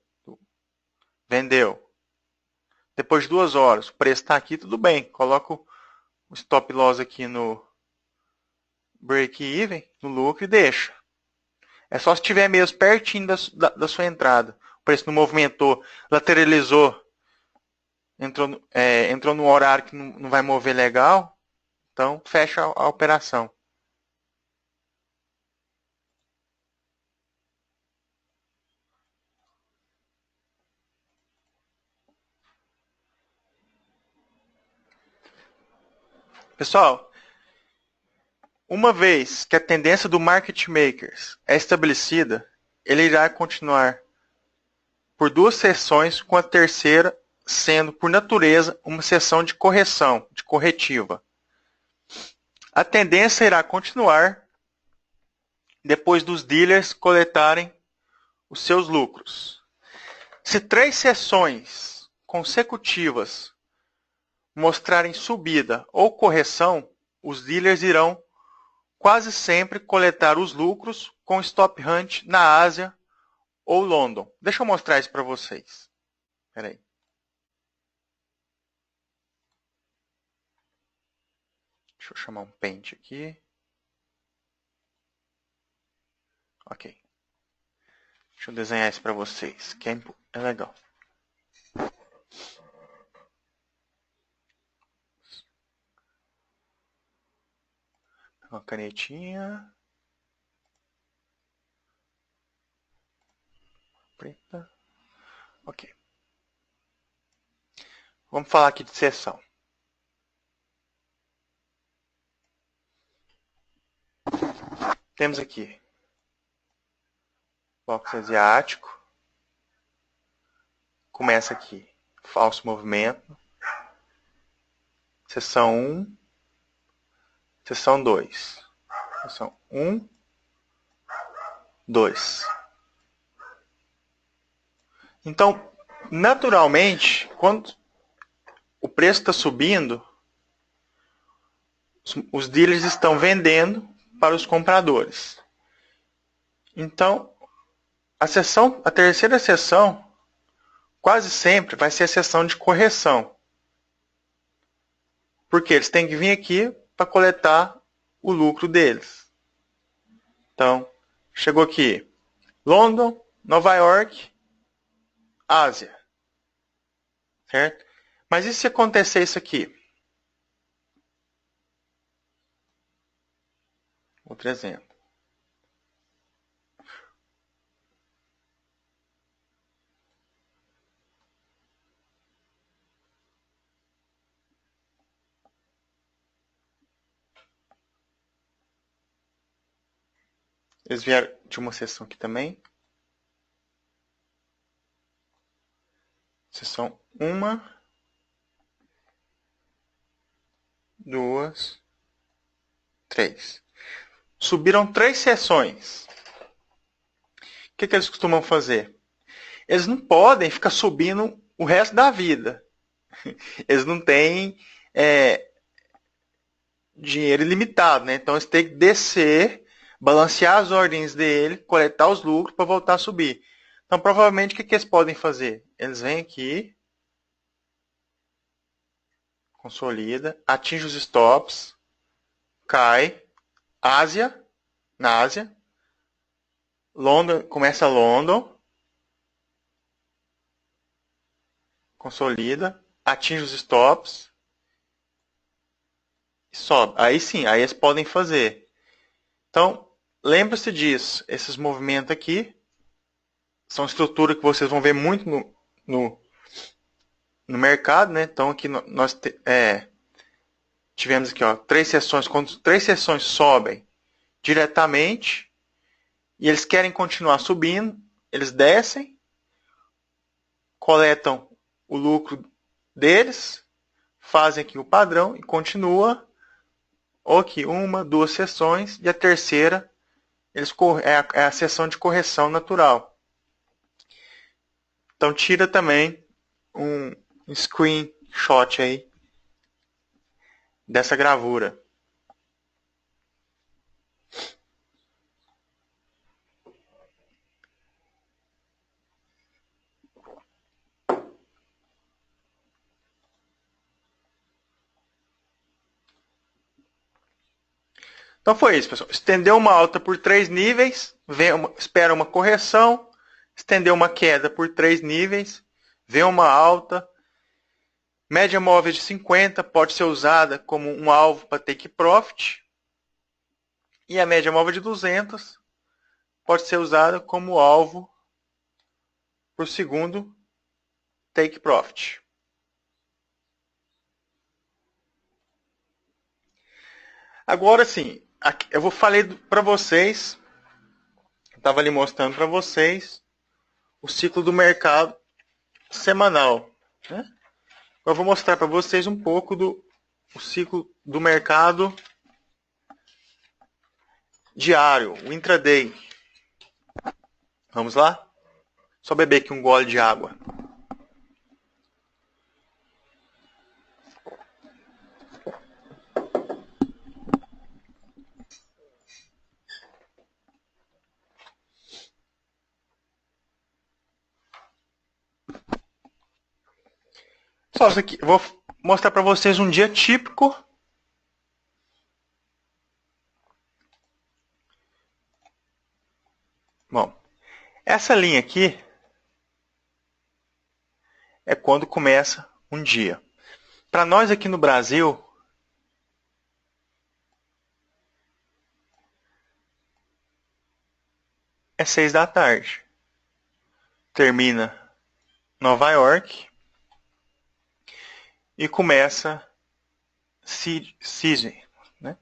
vendeu. Depois de 2 horas, o preço está aqui, tudo bem. Coloca o stop loss aqui no break-even, no lucro e deixa. É só se estiver mesmo pertinho da sua entrada. O preço não movimentou, lateralizou, entrou no horário que não vai mover legal, então fecha a operação. Pessoal, uma vez que a tendência do market makers é estabelecida, ele irá continuar por 2 sessões, com a terceira sendo, por natureza, uma sessão de correção, de corretiva. A tendência irá continuar depois dos dealers coletarem os seus lucros. Se 3 sessões consecutivas mostrarem subida ou correção, os dealers irão quase sempre coletar os lucros com stop hunt na Ásia ou London. Deixa eu mostrar isso para vocês. Espera aí. Deixa eu chamar um Paint aqui. Ok. Deixa eu desenhar isso para vocês, que é legal. Uma canetinha. Preta. Ok. Vamos falar aqui de sessão. Temos aqui box asiático. Começa aqui. Falso movimento. Sessão 1. Sessão 2. Sessão 1. 2. Então, naturalmente, quando o preço está subindo, os dealers estão vendendo para os compradores. Então, a terceira sessão, quase sempre vai ser a sessão de correção. Porque eles têm que vir aqui para coletar o lucro deles. Então, chegou aqui, London, Nova York, Ásia. Certo? Mas e se acontecer isso aqui? Outro exemplo. Eles vieram de uma sessão aqui também. Sessão 1, 2, 3. Subiram 3 sessões. O que eles costumam fazer? Eles não podem ficar subindo o resto da vida. Eles não têm dinheiro ilimitado, né? Então eles têm que descer, balancear as ordens dele, coletar os lucros para voltar a subir. Então provavelmente o que eles podem fazer? Eles vêm aqui, consolida, atinge os stops, cai, na Ásia, London, começa London, consolida, atinge os stops e sobe. Aí sim, aí eles podem fazer. Então, lembre-se disso. Esses movimentos aqui são estrutura que vocês vão ver muito no mercado, né? Então aqui nós tivemos aqui, ó, 3 sessões. Quando 3 sessões sobem diretamente e eles querem continuar subindo, eles descem, coletam o lucro deles, fazem aqui o padrão e continua ou aqui uma, duas sessões, e a terceira é a sessão de correção natural. Então tira também um screenshot aí dessa gravura. Então foi isso, pessoal. Estendeu uma alta por 3 níveis, espera uma correção, estendeu uma queda por 3 níveis, vem uma alta. Média móvel de 50 pode ser usada como um alvo para take profit. E a média móvel de 200 pode ser usada como alvo para o segundo take profit. Agora sim, eu falei para vocês, estava ali mostrando para vocês o ciclo do mercado semanal. Né? Eu vou mostrar para vocês um pouco do ciclo do mercado diário, o intraday. Vamos lá? Só beber aqui um gole de água. Só isso aqui. Eu vou mostrar para vocês um dia típico. Bom, essa linha aqui é quando começa um dia. Para nós aqui no Brasil, é 6 da tarde. Termina Nova York e começa Sydney. Né?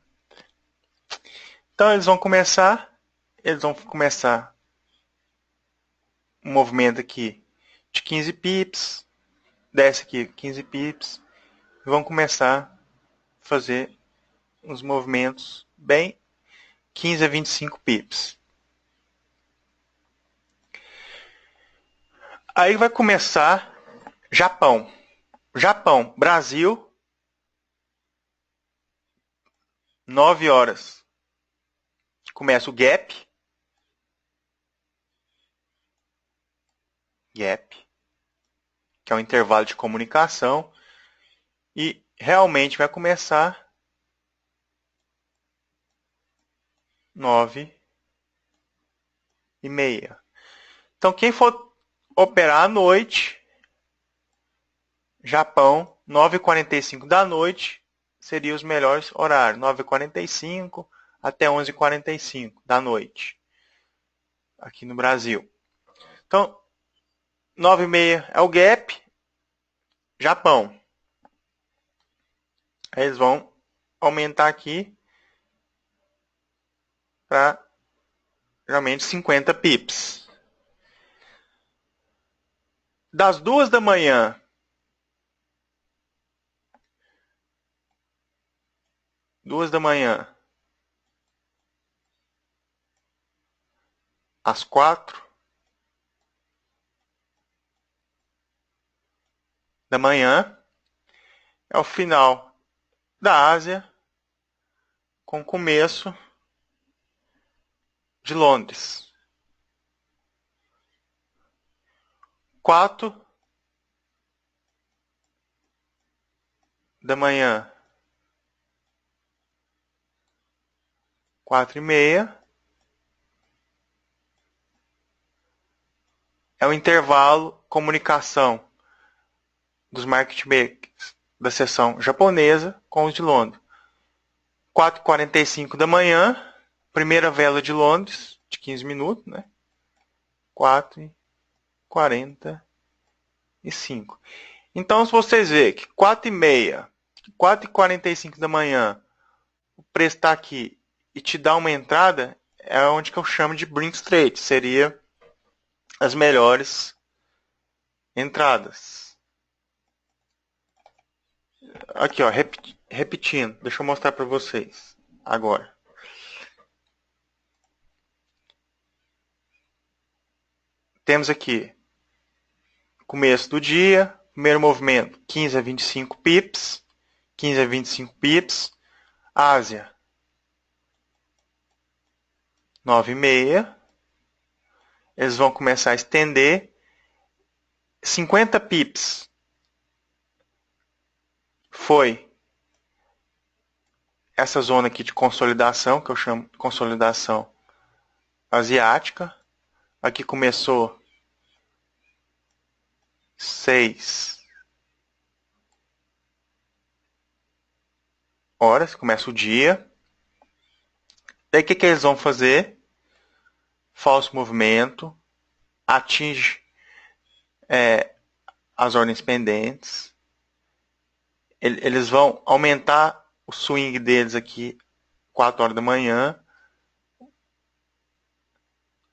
Então eles vão começar um movimento aqui de 15 pips, desce aqui 15 pips, e vão começar a fazer uns movimentos bem 15 a 25 pips. Aí vai começar Japão. Japão, Brasil, 9 horas. Começa o gap. Gap, que é um intervalo de comunicação. E realmente vai começar 9h30. Então quem for operar à noite, Japão, 9h45 da noite, seria os melhores horários. 9h45 até 11h45 da noite, aqui no Brasil. Então, 9h30 é o gap, Japão. Aí eles vão aumentar aqui para geralmente 50 pips. Das 2 da manhã às 4 da manhã é o final da Ásia com começo de Londres. 4 da manhã, 4h30, é o intervalo comunicação dos market makers da seção japonesa com os de Londres. 4h45 da manhã, primeira vela de Londres, de 15 minutos, né? 4h45. Então, se vocês verem que 4h30, 4h45 da manhã, o preço está aqui e te dá uma entrada, é onde que eu chamo de Brinks Trade. Seria as melhores entradas. Aqui, ó, repetindo. Deixa eu mostrar para vocês agora. Temos aqui começo do dia, primeiro movimento 15 a 25 pips, 15 a 25 pips. Ásia 9,5. Eles vão começar a estender 50 pips. Foi essa zona aqui de consolidação, que eu chamo de consolidação asiática. Aqui começou 6 horas, começa o dia. Daí o que eles vão fazer? Falso movimento, atinge as ordens pendentes. Eles vão aumentar o swing deles aqui 4 horas da manhã.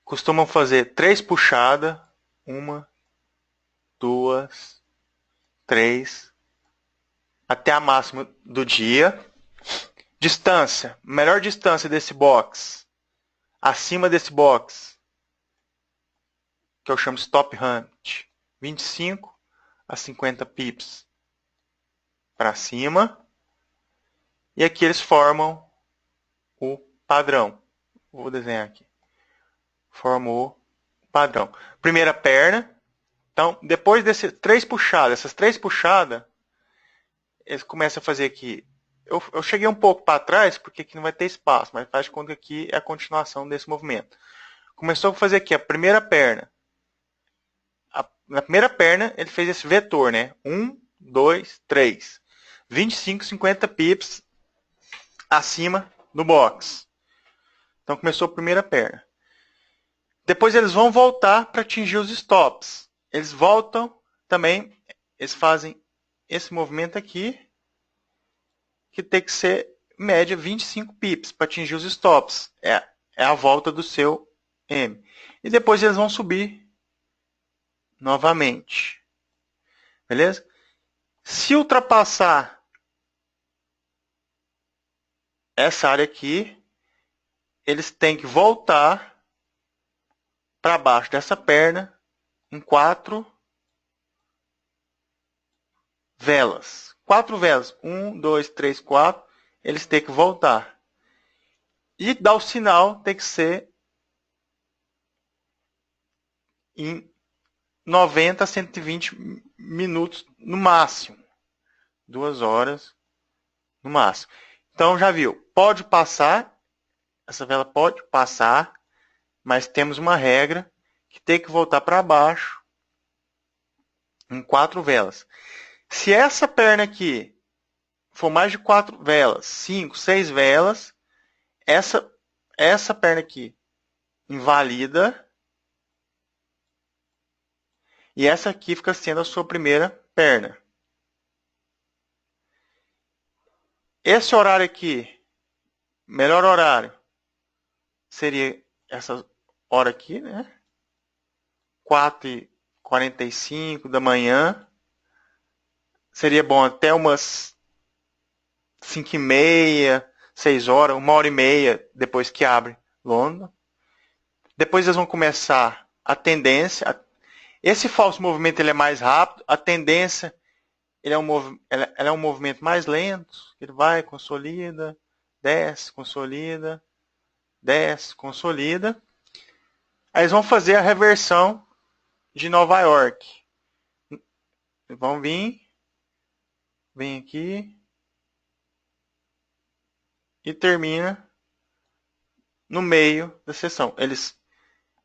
Costumam fazer 3 puxadas. 1, 2, 3. Até a máxima do dia. Distância. Melhor distância desse box. Acima desse box. Que eu chamo stop hunt. 25 a 50 pips. Para cima. E aqui eles formam o padrão. Vou desenhar aqui. Formou o padrão. Primeira perna. Então, depois dessas 3 puxadas, eles começam a fazer aqui. Eu cheguei um pouco para trás, porque aqui não vai ter espaço, mas faz de conta que aqui é a continuação desse movimento. Começou a fazer aqui a primeira perna. Na primeira perna, ele fez esse vetor, né? 1, 2, 3. 25, 50 pips acima do box. Então, começou a primeira perna. Depois, eles vão voltar para atingir os stops. Eles voltam também, eles fazem esse movimento aqui, que tem que ser média 25 pips para atingir os stops. É a volta do seu M. E depois eles vão subir novamente. Beleza? Se ultrapassar essa área aqui, eles têm que voltar para baixo dessa perna em 4 velas. 4 velas. 1, 2, 3, 4. Eles têm que voltar. E dar o sinal tem que ser em 90 a 120 minutos no máximo. 2 horas no máximo. Então já viu, pode passar, essa vela pode passar, mas temos uma regra que tem que voltar para baixo em 4 velas. Se essa perna aqui for mais de 4 velas, 5, 6 velas, essa perna aqui invalida e essa aqui fica sendo a sua primeira perna. Esse horário aqui, melhor horário, seria essa hora aqui, né? 4h45 da manhã. Seria bom até umas 5h30, 6 horas, 1h30 depois que abre London. Depois eles vão começar a tendência. Esse falso movimento ele é mais rápido. A tendência ele é um movimento mais lento. Ele vai, consolida, desce, consolida, desce, consolida. Aí eles vão fazer a reversão de Nova York. Vão vir, vem aqui e termina no meio da sessão. Eles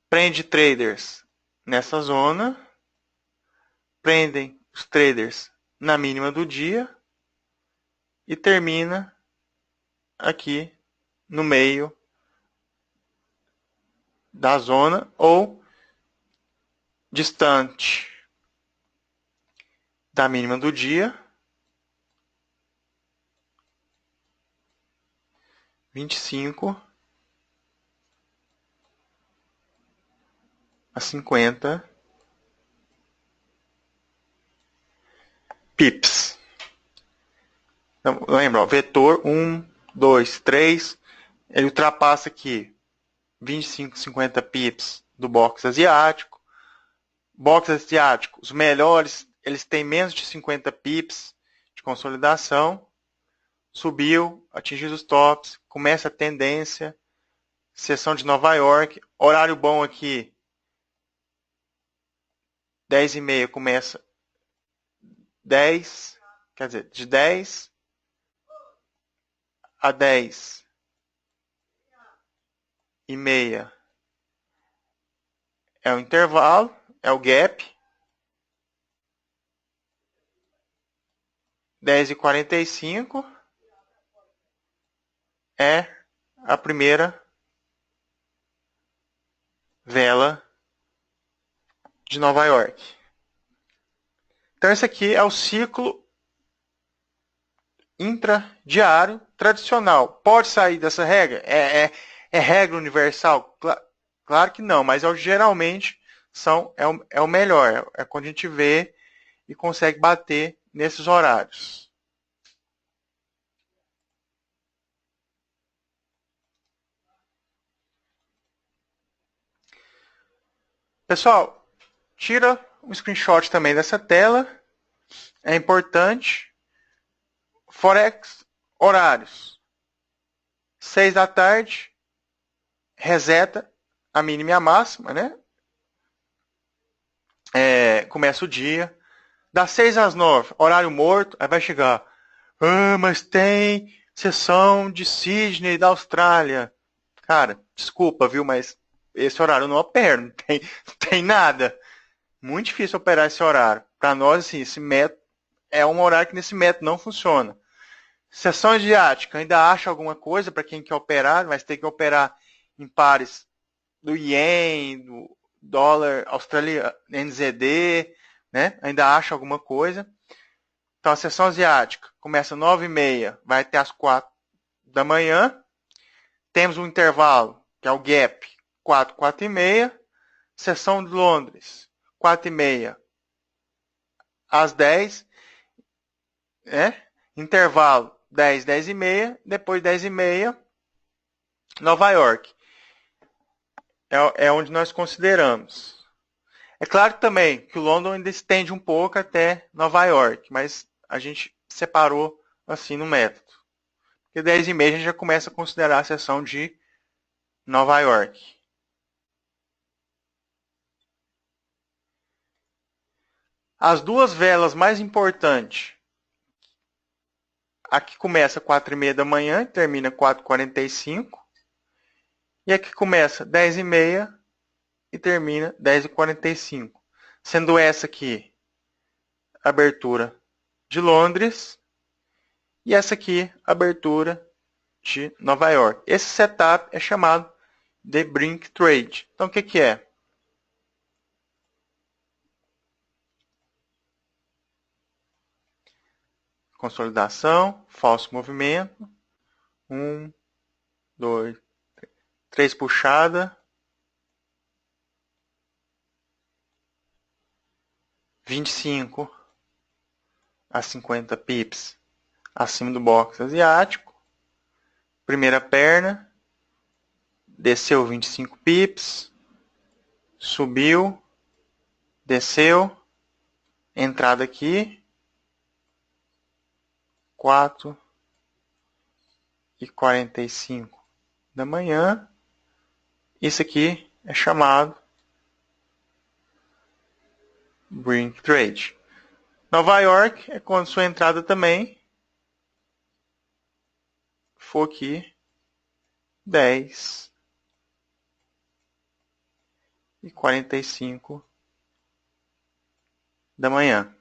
prendem traders nessa zona, prendem os traders na mínima do dia e termina aqui no meio da zona ou distante da mínima do dia, 25 a 50 pips. Então, lembra, ó, vetor 1, 2, 3, ele ultrapassa aqui 25, 50 pips do box asiático. Box asiático, os melhores, eles têm menos de 50 pips de consolidação. Subiu, atingiu os tops, começa a tendência, sessão de Nova York, horário bom aqui, 10h30 começa 10, quer dizer, de 10 a 10h30 é o intervalo, é o gap, 10h45 é a primeira vela de Nova York. Então esse aqui é o ciclo intradiário tradicional. Pode sair dessa regra? É regra universal? Claro que não, mas geralmente é o melhor. É quando a gente vê e consegue bater nesses horários. Pessoal, tira um screenshot também dessa tela. É importante. Forex, horários. 6 da tarde, reseta a mínima e a máxima, né? Começa o dia. Das 6 às 9, horário morto, aí vai chegar. Ah, mas tem sessão de Sydney da Austrália. Cara, desculpa, viu, mas esse horário eu não opero, não tem nada. Muito difícil operar esse horário. Para nós, assim, esse método é um horário que nesse método não funciona. Sessão asiática, ainda acha alguma coisa para quem quer operar, mas tem que operar em pares do ien, do dólar australiano, NZD, né? Ainda acha alguma coisa. Então a sessão asiática começa às 9h30, vai até às 4 da manhã. Temos um intervalo, que é o gap, 4, 4h30. Sessão de Londres, 4h30 às 10, né? Intervalo 10, 10h30, depois 10h30, Nova York. É onde nós consideramos. É claro também que o London ainda estende um pouco até Nova York, mas a gente separou assim no método. Porque 10h30 a gente já começa a considerar a sessão de Nova York. As duas velas mais importantes. Aqui começa 4h30 da manhã e termina 4h45. E aqui começa 10h30 e termina 10h45. Sendo essa aqui abertura de Londres e essa aqui abertura de Nova York. Esse setup é chamado de Brink Trade. Então o que é? Consolidação, falso movimento, 1, 2, 3 puxada, 25 a 50 pips acima do box asiático, primeira perna, desceu 25 pips, subiu, desceu, entrada aqui, 4h45 da manhã. Isso aqui é chamado Brink Trade. Nova York é quando sua entrada também for aqui 10h45 da manhã.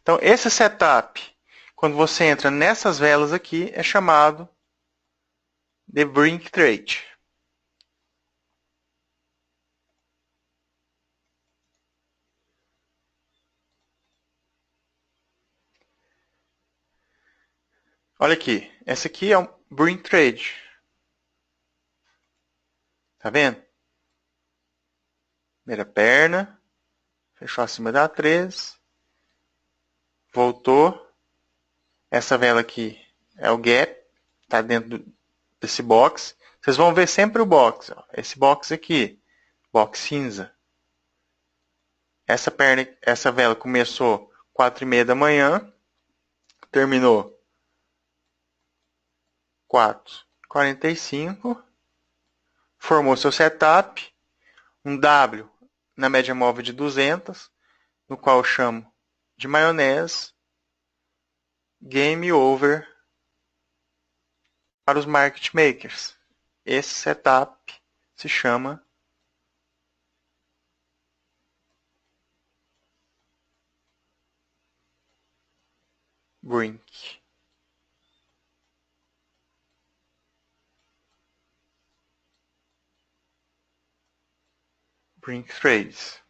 Então, esse setup, quando você entra nessas velas aqui, é chamado de Brink Trade. Olha aqui, essa aqui é um Brink Trade. Tá vendo? Primeira perna, fechou acima da 13, voltou, Essa vela aqui é o gap, está dentro desse box. Vocês vão ver sempre o box, ó. Esse box aqui, box cinza. Essa vela começou 4h30 da manhã, terminou 4h45, formou seu setup, um W na média móvel de 200, no qual eu chamo de maionese, game over para os market makers. Esse setup se chama Brink. Brink Trades.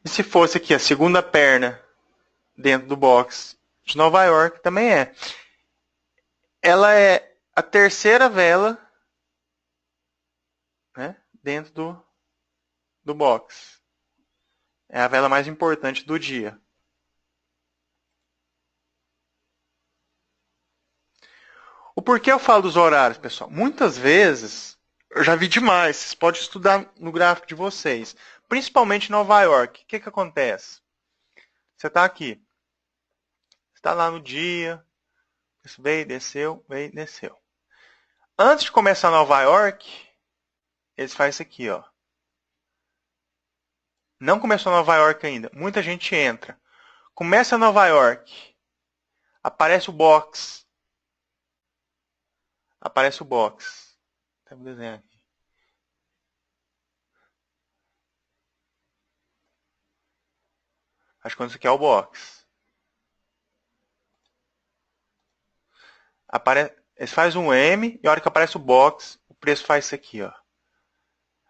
E se fosse aqui a segunda perna dentro do box de Nova York, também é. Ela é a terceira vela, né, dentro do box. É a vela mais importante do dia. O porquê eu falo dos horários, pessoal? Muitas vezes, eu já vi demais, vocês podem estudar no gráfico de vocês. Principalmente em Nova York. O que acontece? Você está aqui. Você está lá no dia. Veio, desceu, veio, desceu. Antes de começar Nova York, eles fazem isso aqui, ó. Não começou Nova York ainda. Muita gente entra. Começa Nova York. Aparece o box. Aparece o box. Tem um desenho aqui. Acho que isso aqui é o box. Eles fazem um M e a hora que aparece o box, o preço faz isso aqui, ó.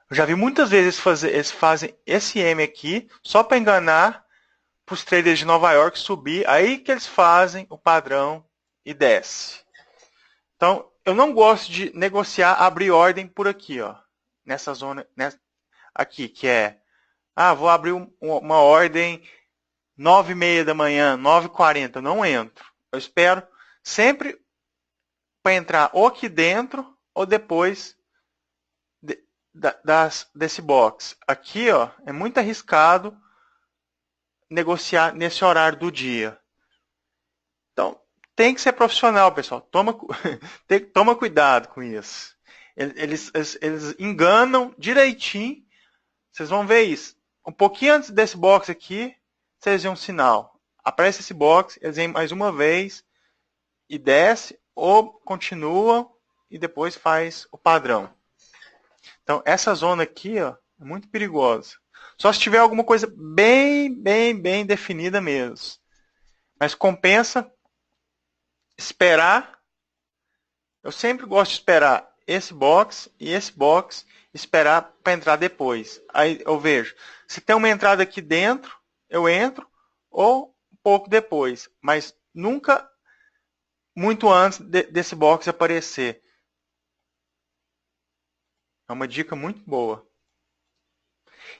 Eu já vi muitas vezes eles fazem esse M aqui só para enganar para os traders de Nova York subir. Aí que eles fazem o padrão e desce. Então, eu não gosto de negociar, abrir ordem por aqui, ó. Nessa zona, aqui, que é... vou abrir uma ordem 9h30 da manhã, 9h40. Não entro. Eu espero sempre para entrar ou aqui dentro ou depois desse box. Aqui, ó, é muito arriscado negociar nesse horário do dia. Então, tem que ser profissional, pessoal. Toma cuidado com isso. Eles enganam direitinho. Vocês vão ver isso. Um pouquinho antes desse box aqui, vocês veem um sinal. Aparece esse box, eles vêm mais uma vez e desce, ou continua e depois faz o padrão. Então, essa zona aqui, ó, é muito perigosa. Só se tiver alguma coisa bem definida mesmo. Mas compensa esperar. Eu sempre gosto de esperar esse box e esse box, esperar para entrar depois. Aí eu vejo, se tem uma entrada aqui dentro, eu entro, ou um pouco depois. Mas nunca muito antes desse box aparecer. É uma dica muito boa.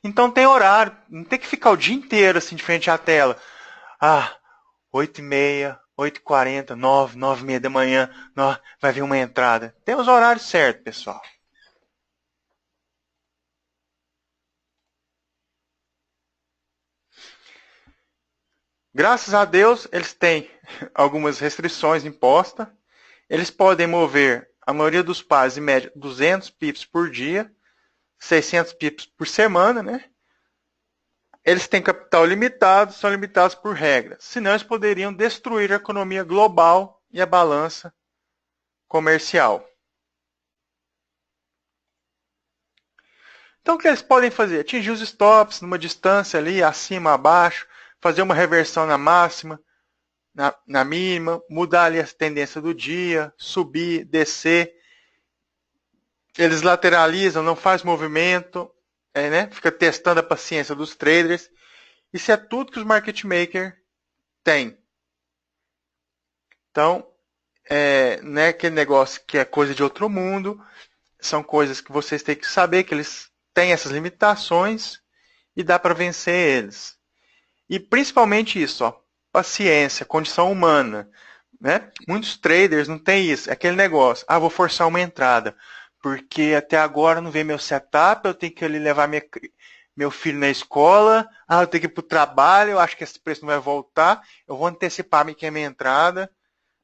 Então tem horário, não tem que ficar o dia inteiro assim de frente à tela. 8h30, 8h40, 9, 9h30 da manhã, vai vir uma entrada. Tem os horários certos, pessoal. Graças a Deus, eles têm algumas restrições impostas. Eles podem mover, a maioria dos pares, em média, 200 pips por dia, 600 pips por semana, né? Eles têm capital limitado, são limitados por regras. Senão, eles poderiam destruir a economia global e a balança comercial. Então, o que eles podem fazer? Atingir os stops numa distância ali, acima, abaixo, fazer uma reversão na máxima, na mínima, mudar ali a tendência do dia, subir, descer. Eles lateralizam, não faz movimento, né? Fica testando a paciência dos traders. Isso é tudo que os market makers têm. Então, não é aquele negócio que é coisa de outro mundo. São coisas que vocês têm que saber que eles têm essas limitações e dá para vencer eles. E principalmente isso, ó, paciência, condição humana. né? Muitos traders não tem isso. É aquele negócio. Ah, vou forçar uma entrada. Porque até agora não veio meu setup, eu tenho que ali levar meu filho na escola, eu tenho que ir para o trabalho, eu acho que esse preço não vai voltar, eu vou antecipar minha entrada.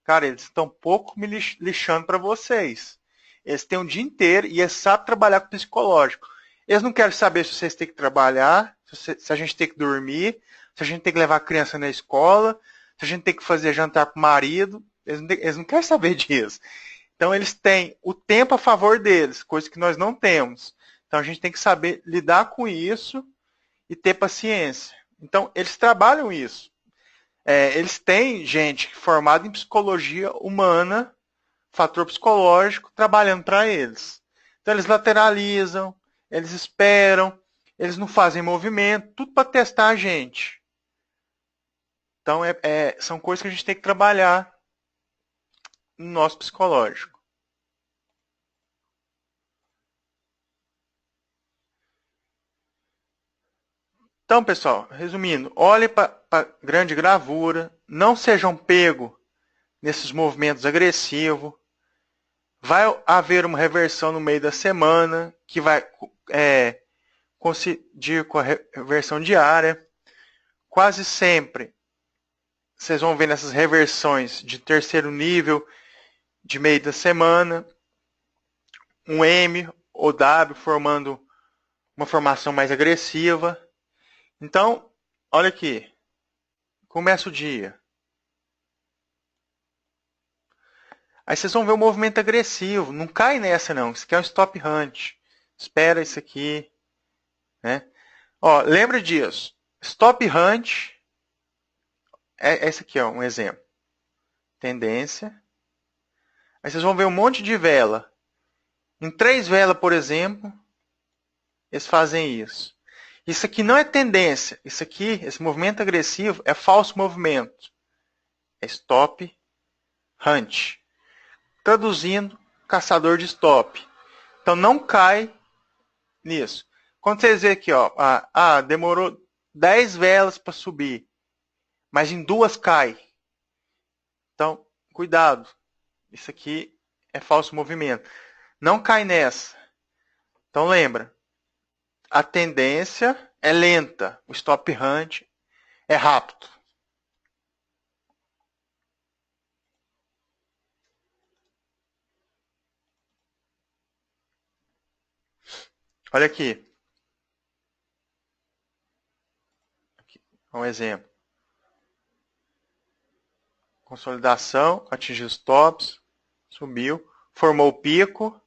Cara, eles estão pouco me lixando para vocês. Eles têm um dia inteiro e eles sabem trabalhar com psicológico. Eles não querem saber se vocês têm que trabalhar, se a gente tem que dormir, se a gente tem que levar a criança na escola, se a gente tem que fazer jantar com o marido. Eles não querem saber disso. Então, eles têm o tempo a favor deles, coisa que nós não temos. Então, a gente tem que saber lidar com isso e ter paciência. Então, eles trabalham isso. Eles têm gente formada em psicologia humana, fator psicológico, trabalhando para eles. Então, eles lateralizam, eles esperam, eles não fazem movimento, tudo para testar a gente. Então, são coisas que a gente tem que trabalhar no nosso psicológico. Então, pessoal, resumindo, olhe para a grande gravura, não sejam pegos nesses movimentos agressivos. Vai haver uma reversão no meio da semana, que vai coincidir com a reversão diária. Quase sempre, vocês vão ver nessas reversões de terceiro nível, de meio da semana, um M ou W formando uma formação mais agressiva. Então, olha aqui, começa o dia. Aí vocês vão ver o movimento agressivo. Não cai nessa, não. Isso aqui é um stop hunt. Espera isso aqui. Né? Ó, lembra disso. Stop hunt. Esse aqui é um exemplo. Tendência. Aí vocês vão ver um monte de vela. Em 3 velas, por exemplo, eles fazem isso. Isso aqui não é tendência. Isso aqui, esse movimento agressivo, é falso movimento. É stop hunt. Traduzindo, caçador de stop. Então não cai nisso. Quando vocês verem aqui, ó, demorou 10 velas para subir, mas em 2 cai. Então, cuidado. Isso aqui é falso movimento. Não cai nessa. Então lembra, a tendência é lenta, o stop hunt é rápido. Olha aqui. Um exemplo. Consolidação, atingiu os tops, subiu, formou o pico,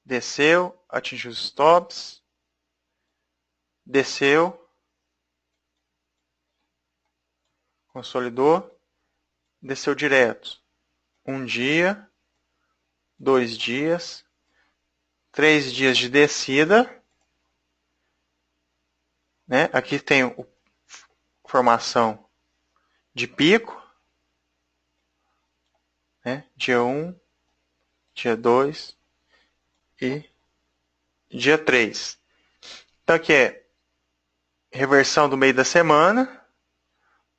desceu, atingiu os tops, desceu, consolidou, desceu direto. 1 dia, 2 dias, 3 dias de descida. Né? Aqui tem a formação de pico. Né? Dia 1, dia 2 e dia 3. Então aqui é reversão do meio da semana.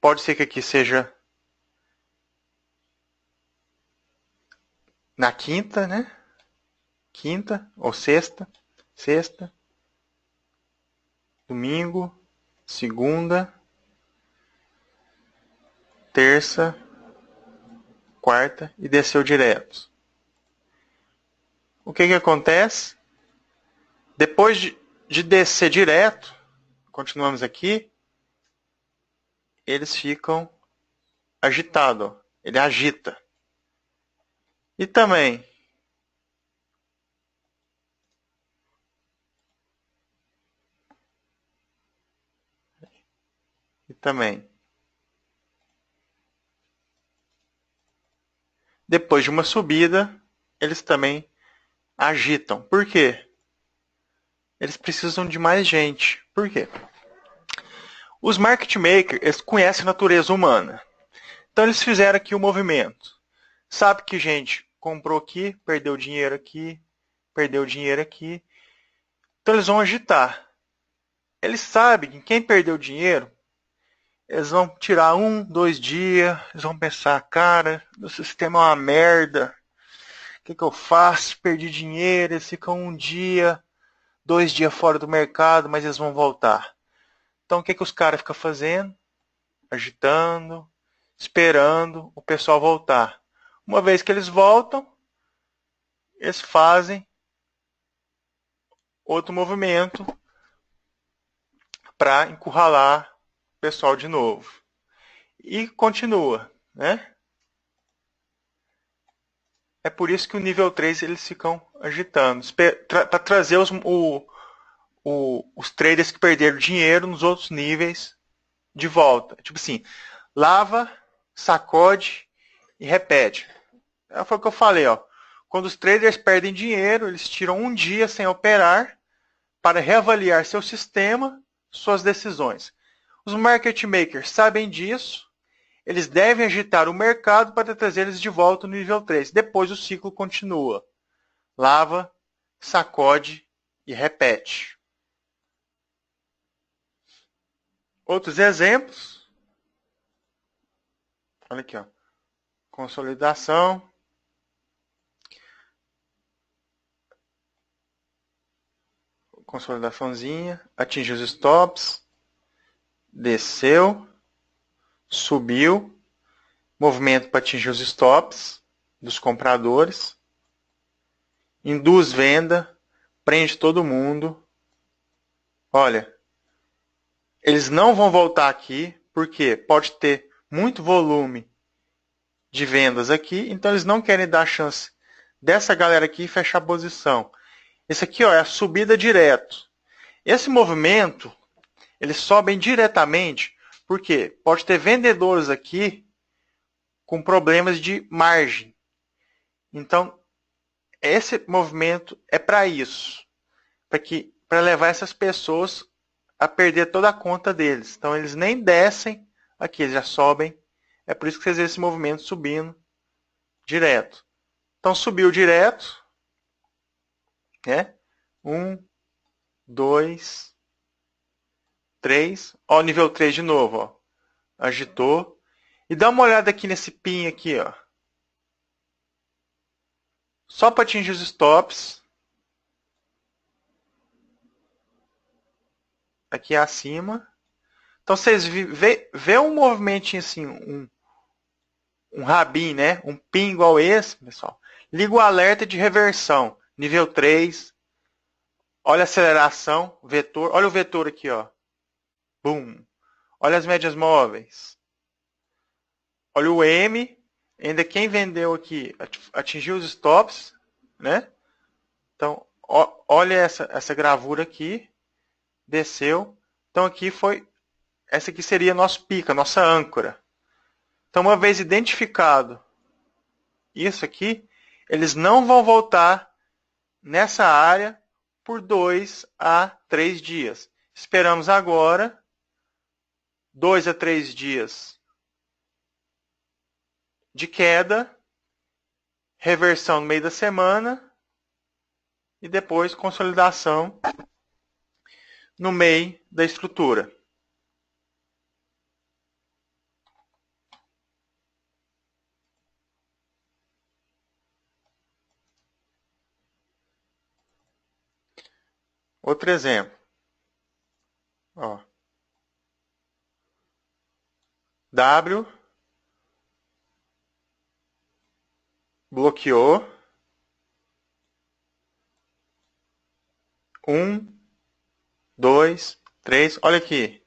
Pode ser que aqui seja na quinta, né? Quinta ou sexta. Sexta. Domingo. Segunda. Terça. Quarta. E desceu direto. O que acontece? Depois de descer direto, continuamos aqui, eles ficam agitados. Ele agita. E também depois de uma subida, eles também agitam. Por quê? Eles precisam de mais gente. Por quê? Os market makers, eles conhecem a natureza humana. Então eles fizeram aqui o movimento. Sabe que gente comprou aqui, perdeu dinheiro aqui, perdeu dinheiro aqui. Então eles vão agitar. Eles sabem que quem perdeu dinheiro, Eles vão tirar 1, 2 dias, eles vão pensar, cara, meu sistema é uma merda. O que eu faço? Perdi dinheiro, eles ficam 1 dia, 2 dias fora do mercado, mas eles vão voltar. Então o que os caras ficam fazendo? Agitando, esperando o pessoal voltar. Uma vez que eles voltam, eles fazem outro movimento para encurralar o pessoal de novo. E continua, né? É por isso que o nível 3 eles ficam agitando, para trazer os traders que perderam dinheiro nos outros níveis de volta. Tipo assim, lava, sacode e repete. Foi o que eu falei, ó. Quando os traders perdem dinheiro, eles tiram 1 dia sem operar para reavaliar seu sistema, suas decisões. Os market makers sabem disso. Eles devem agitar o mercado para trazer eles de volta no nível 3. Depois o ciclo continua. Lava, sacode e repete. Outros exemplos. Olha aqui, ó. Consolidação. Consolidaçãozinha. Atingiu os stops. Desceu. Subiu. Movimento para atingir os stops dos compradores. Induz venda. Prende todo mundo. Olha, eles não vão voltar aqui, porque pode ter muito volume de vendas aqui, então eles não querem dar chance dessa galera aqui fechar a posição. Esse aqui, ó, é a subida direto. Esse movimento, eles sobem diretamente, porque pode ter vendedores aqui com problemas de margem. Então, esse movimento é para isso, para levar essas pessoas a perder toda a conta deles. Então, eles nem descem aqui, eles já sobem. É por isso que vocês veem esse movimento subindo direto. Então, subiu direto, né? 1, 2, 3. Ó, nível 3 de novo, ó. Agitou. E dá uma olhada aqui nesse pin aqui, ó. Só para atingir os stops. Aqui acima. Então vocês vê um movimentinho assim, um rabinho, né? Um pin igual esse, pessoal. Liga o alerta de reversão. Nível 3. Olha a aceleração, vetor. Olha o vetor aqui, ó. Boom. Olha as médias móveis. Olha o M. Ainda quem vendeu aqui atingiu os stops, né? Então, olha essa gravura aqui. Desceu. Então aqui foi. Essa aqui seria nosso pico, a nossa âncora. Então, uma vez identificado isso aqui, eles não vão voltar nessa área por 2 a 3 dias. Esperamos agora 2 a 3 dias de queda, reversão no meio da semana e depois consolidação no meio da estrutura. Outro exemplo. Ó. W bloqueou 1, 2, 3. Olha aqui.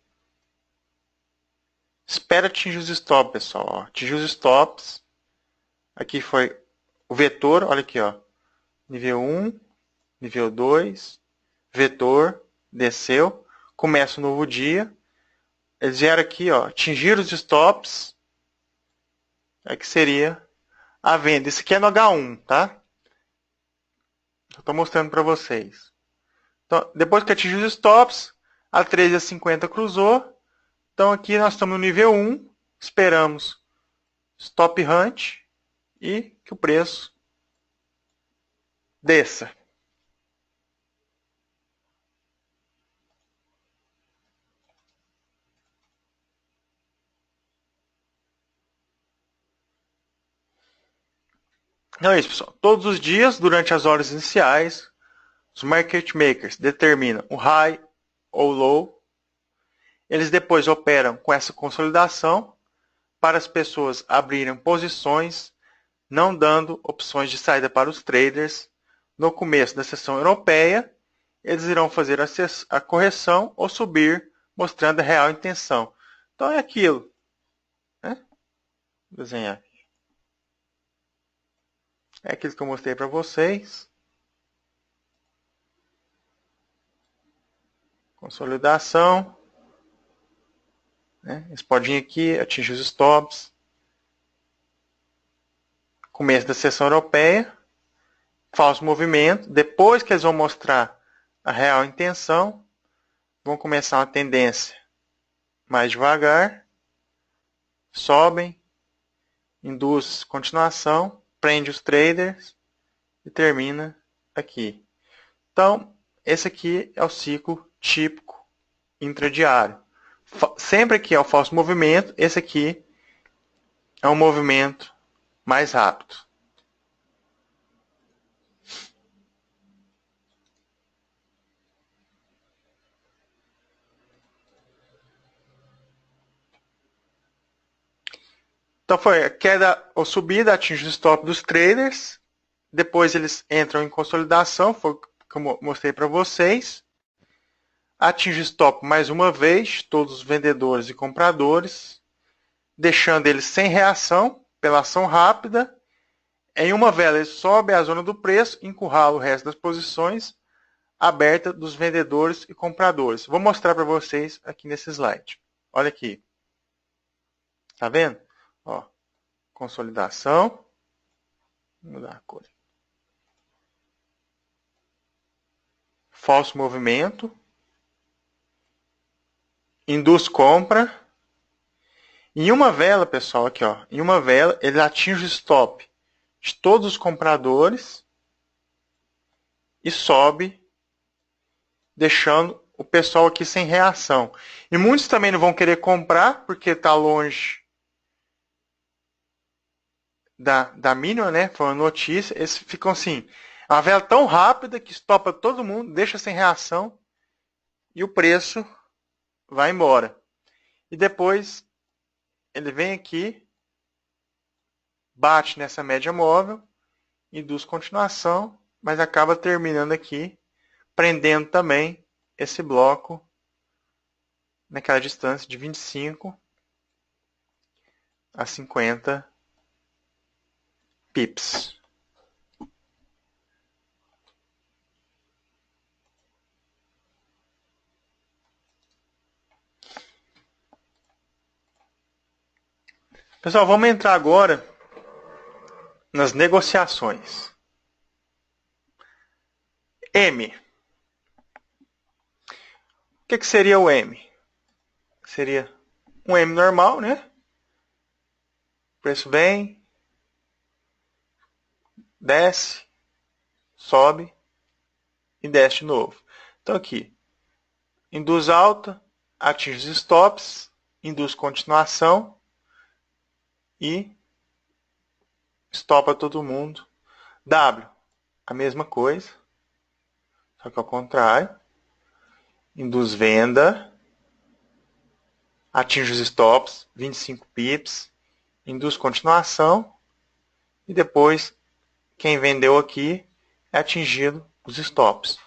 Espera atingir os stops, pessoal. Ó. Atingir os stops. Aqui foi o vetor. Olha aqui, ó. Nível 1, nível 2, vetor, desceu. Começa um novo dia. Eles vieram aqui, ó, atingir os stops. É que seria a venda. Isso aqui é no H1, tá? Estou mostrando para vocês. Então, depois que atingiu os stops, a 13,50 cruzou. Então aqui nós estamos no nível 1. Esperamos stop hunt e que o preço desça. Então é isso, pessoal. Todos os dias, durante as horas iniciais, os market makers determinam o high ou low. Eles depois operam com essa consolidação para as pessoas abrirem posições, não dando opções de saída para os traders. No começo da sessão europeia, eles irão fazer a correção ou subir, mostrando a real intenção. Então é aquilo, né? Vou desenhar aqui. É aquilo que eu mostrei para vocês. Consolidação. Né? Esse podinho aqui atinge os stops. Começo da sessão europeia. Falso movimento. Depois que eles vão mostrar a real intenção, vão começar uma tendência mais devagar. Sobem. Induz continuação. Prende os traders. E termina aqui. Então, esse aqui é o ciclo típico intradiário. Sempre que é o falso movimento, esse aqui é um movimento mais rápido. Então foi a queda ou subida, atinge o stop dos traders. Depois eles entram em consolidação, foi o que eu mostrei para vocês. Atinge o stop mais uma vez, todos os vendedores e compradores, deixando eles sem reação pela ação rápida. Em uma vela ele sobe a zona do preço, encurrala o resto das posições abertas dos vendedores e compradores. Vou mostrar para vocês aqui nesse slide. Olha aqui. Tá vendo? Ó, consolidação. Vou mudar a cor. Falso movimento. Induz compra. Em uma vela, pessoal, aqui ó, em uma vela ele atinge o stop de todos os compradores e sobe, deixando o pessoal aqui sem reação. E muitos também não vão querer comprar porque está longe da mínima, né? Foi uma notícia. Eles ficam assim, a vela tão rápida que estopa todo mundo, deixa sem reação e o preço vai embora. E depois ele vem aqui, bate nessa média móvel, induz continuação, mas acaba terminando aqui, prendendo também esse bloco naquela distância de 25 a 50 pips. Pessoal, vamos entrar agora nas negociações. M. O que seria o M? Seria um M normal, né? O preço vem, desce, sobe e desce de novo. Então aqui, induz alta, atinge os stops, induz continuação e estopa todo mundo. W, a mesma coisa, só que ao contrário. Induz venda, atinge os stops, 25 pips, induz continuação e depois quem vendeu aqui é atingido os stops.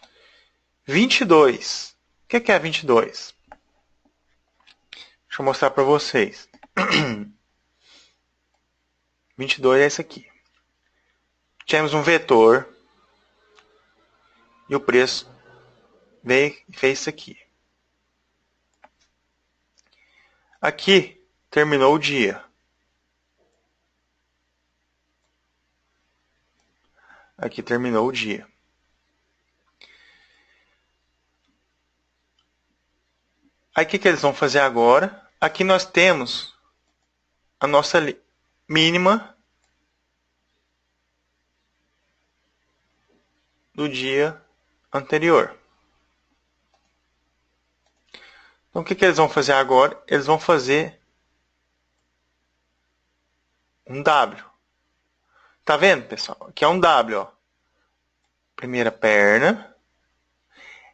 22. O que é 22? Deixa eu mostrar para vocês. 22 é esse aqui. Tivemos um vetor e o preço veio e fez isso aqui. Aqui terminou o dia. Aqui terminou o dia. Aí o que eles vão fazer agora? Aqui nós temos a nossa mínima do dia anterior. Então o que eles vão fazer agora? Eles vão fazer um W. Tá vendo, pessoal? Aqui é um W, ó. Primeira perna.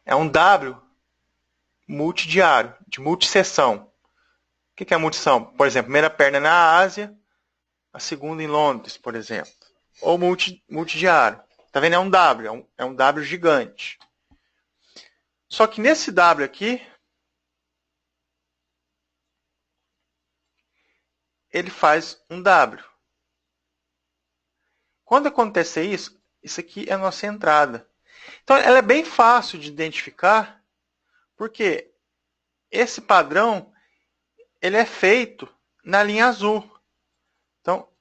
É um W multidiário, de multisseção. O que é multisseção? Por exemplo, primeira perna na Ásia, a segunda em Londres, por exemplo. Ou multidiário. Tá vendo? É um W, é um W gigante. Só que nesse W aqui, ele faz um W. Quando acontecer isso, isso aqui é a nossa entrada. Então, ela é bem fácil de identificar, porque esse padrão ele é feito na linha azul. Então,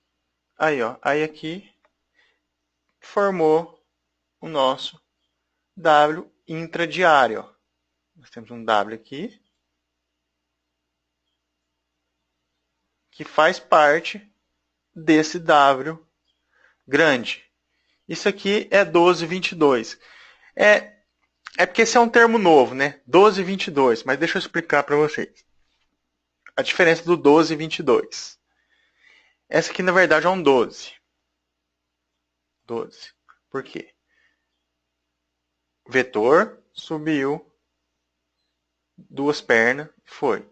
aí, ó, aí aqui formou o nosso W intradiário. Ó. Nós temos um W aqui que faz parte desse W grande. Isso aqui é 1222. É porque esse é um termo novo, né? 1222. Mas deixa eu explicar para vocês. A diferença do 12 e 22. Essa aqui, na verdade, é um 12. 12. Por quê? O vetor subiu duas pernas e foi.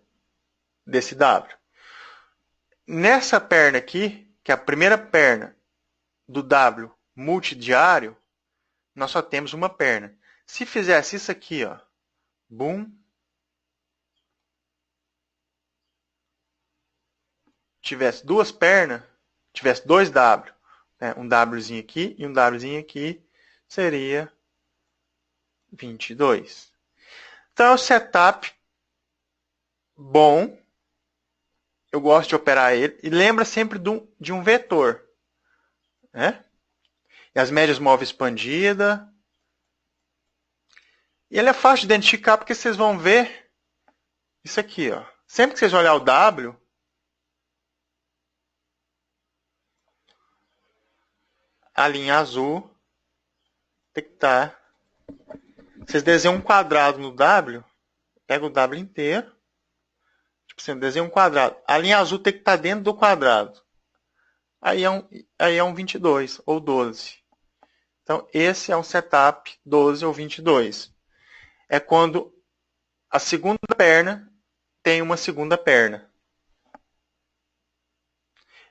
Desse W. Nessa perna aqui, que é a primeira perna do W multidiário, nós só temos uma perna. Se fizesse isso aqui, ó, boom, tivesse duas pernas, tivesse dois W, né, um Wzinho aqui e um Wzinho aqui, seria 22. Então é um setup bom, eu gosto de operar ele, e lembra sempre de um vetor. Né? E as médias móveis expandidas. E ele é fácil de identificar porque vocês vão ver isso aqui. Ó. Sempre que vocês olharem o W, a linha azul tem que estar. Vocês desenham um quadrado no W, pega o W inteiro. Tipo assim, desenha um quadrado. A linha azul tem que estar dentro do quadrado. Aí é um 22 ou 12. Então, esse é um setup 12 ou 22. É quando a segunda perna tem uma segunda perna.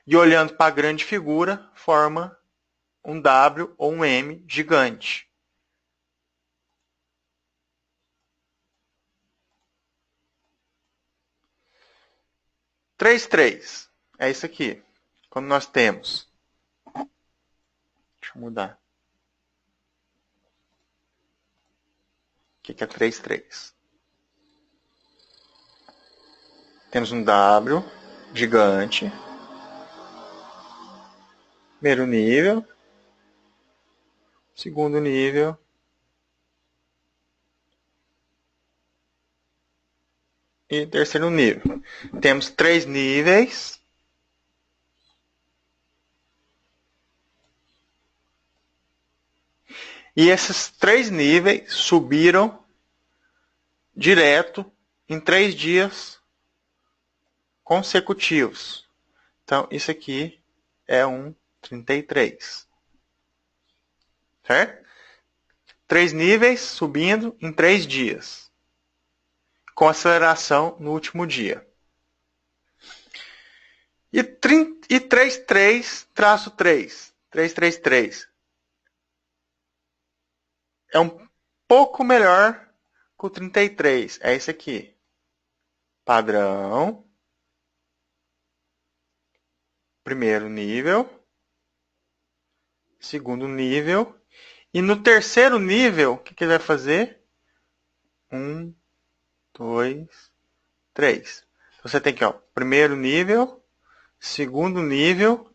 E olhando para a grande figura, forma um W ou um M gigante. Três, três. É isso aqui. Quando nós temos. Deixa eu mudar. O que é 3, 3? Temos um W gigante. Primeiro nível. Segundo nível. E terceiro nível. Temos 3 níveis. E esses 3 níveis subiram direto em 3 dias consecutivos. Então, isso aqui é um 33. Certo? 3 níveis subindo em 3 dias. Com aceleração no último dia. E 33 traço 3. 333. É um pouco melhor que o 33. É esse aqui. Padrão. Primeiro nível. Segundo nível. E no terceiro nível, o que ele vai fazer? 1, 2, 3. Então, você tem aqui, ó, primeiro nível, segundo nível.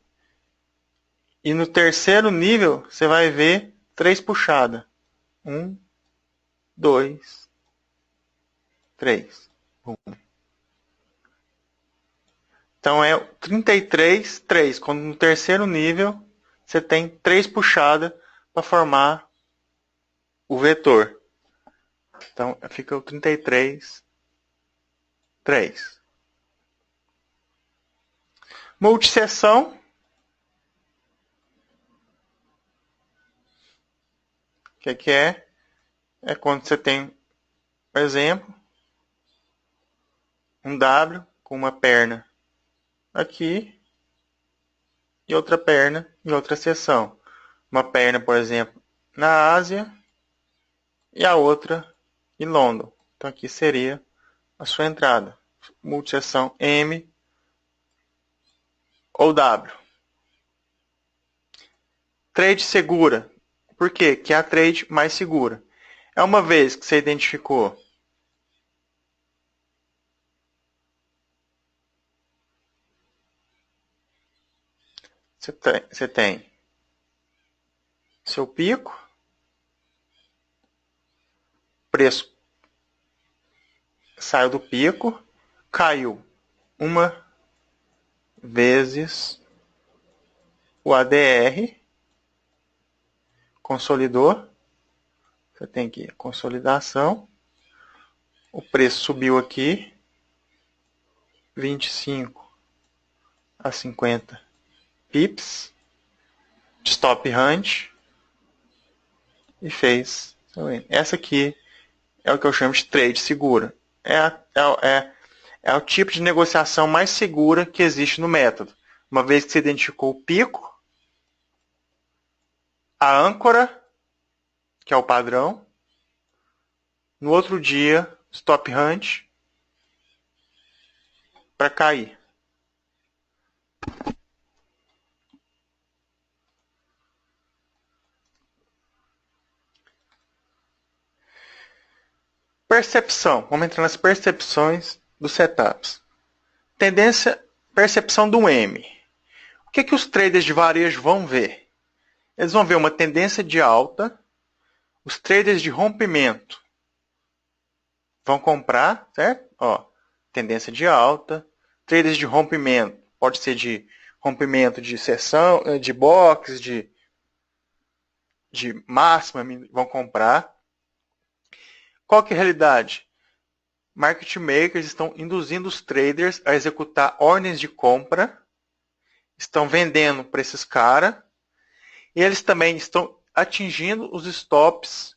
E no terceiro nível, você vai ver 3 puxadas. 1, 2, 3. Então é 33, 3. Quando no terceiro nível, você tem 3 puxadas para formar o vetor. Então fica o 33, 3. Multisseção. que é? É quando você tem, por exemplo, um W com uma perna aqui e outra perna em outra seção. Uma perna, por exemplo, na Ásia e a outra em London. Então aqui seria a sua entrada. Multisseção M ou W. Trade segura. Por quê? Que é a trade mais segura. É uma vez que você identificou você tem seu pico, preço saiu do pico, caiu uma vezes o ADR, consolidou, você tem aqui consolidação, o preço subiu aqui, 25 a 50 pips, stop hunt, e fez. Essa aqui é o que eu chamo de trade segura. É o tipo de negociação mais segura que existe no método. Uma vez que você identificou o pico, a âncora, que é o padrão, no outro dia, stop hunt, para cair. Percepção. Vamos entrar nas percepções dos setups. Percepção do M. O que os traders de varejo vão ver? Eles vão ver uma tendência de alta. Os traders de rompimento vão comprar, certo? Ó, tendência de alta. Traders de rompimento, pode ser de rompimento de sessão, de box, de máxima, vão comprar. Qual que é a realidade? Market makers estão induzindo os traders a executar ordens de compra, estão vendendo para esses caras, e eles também estão atingindo os stops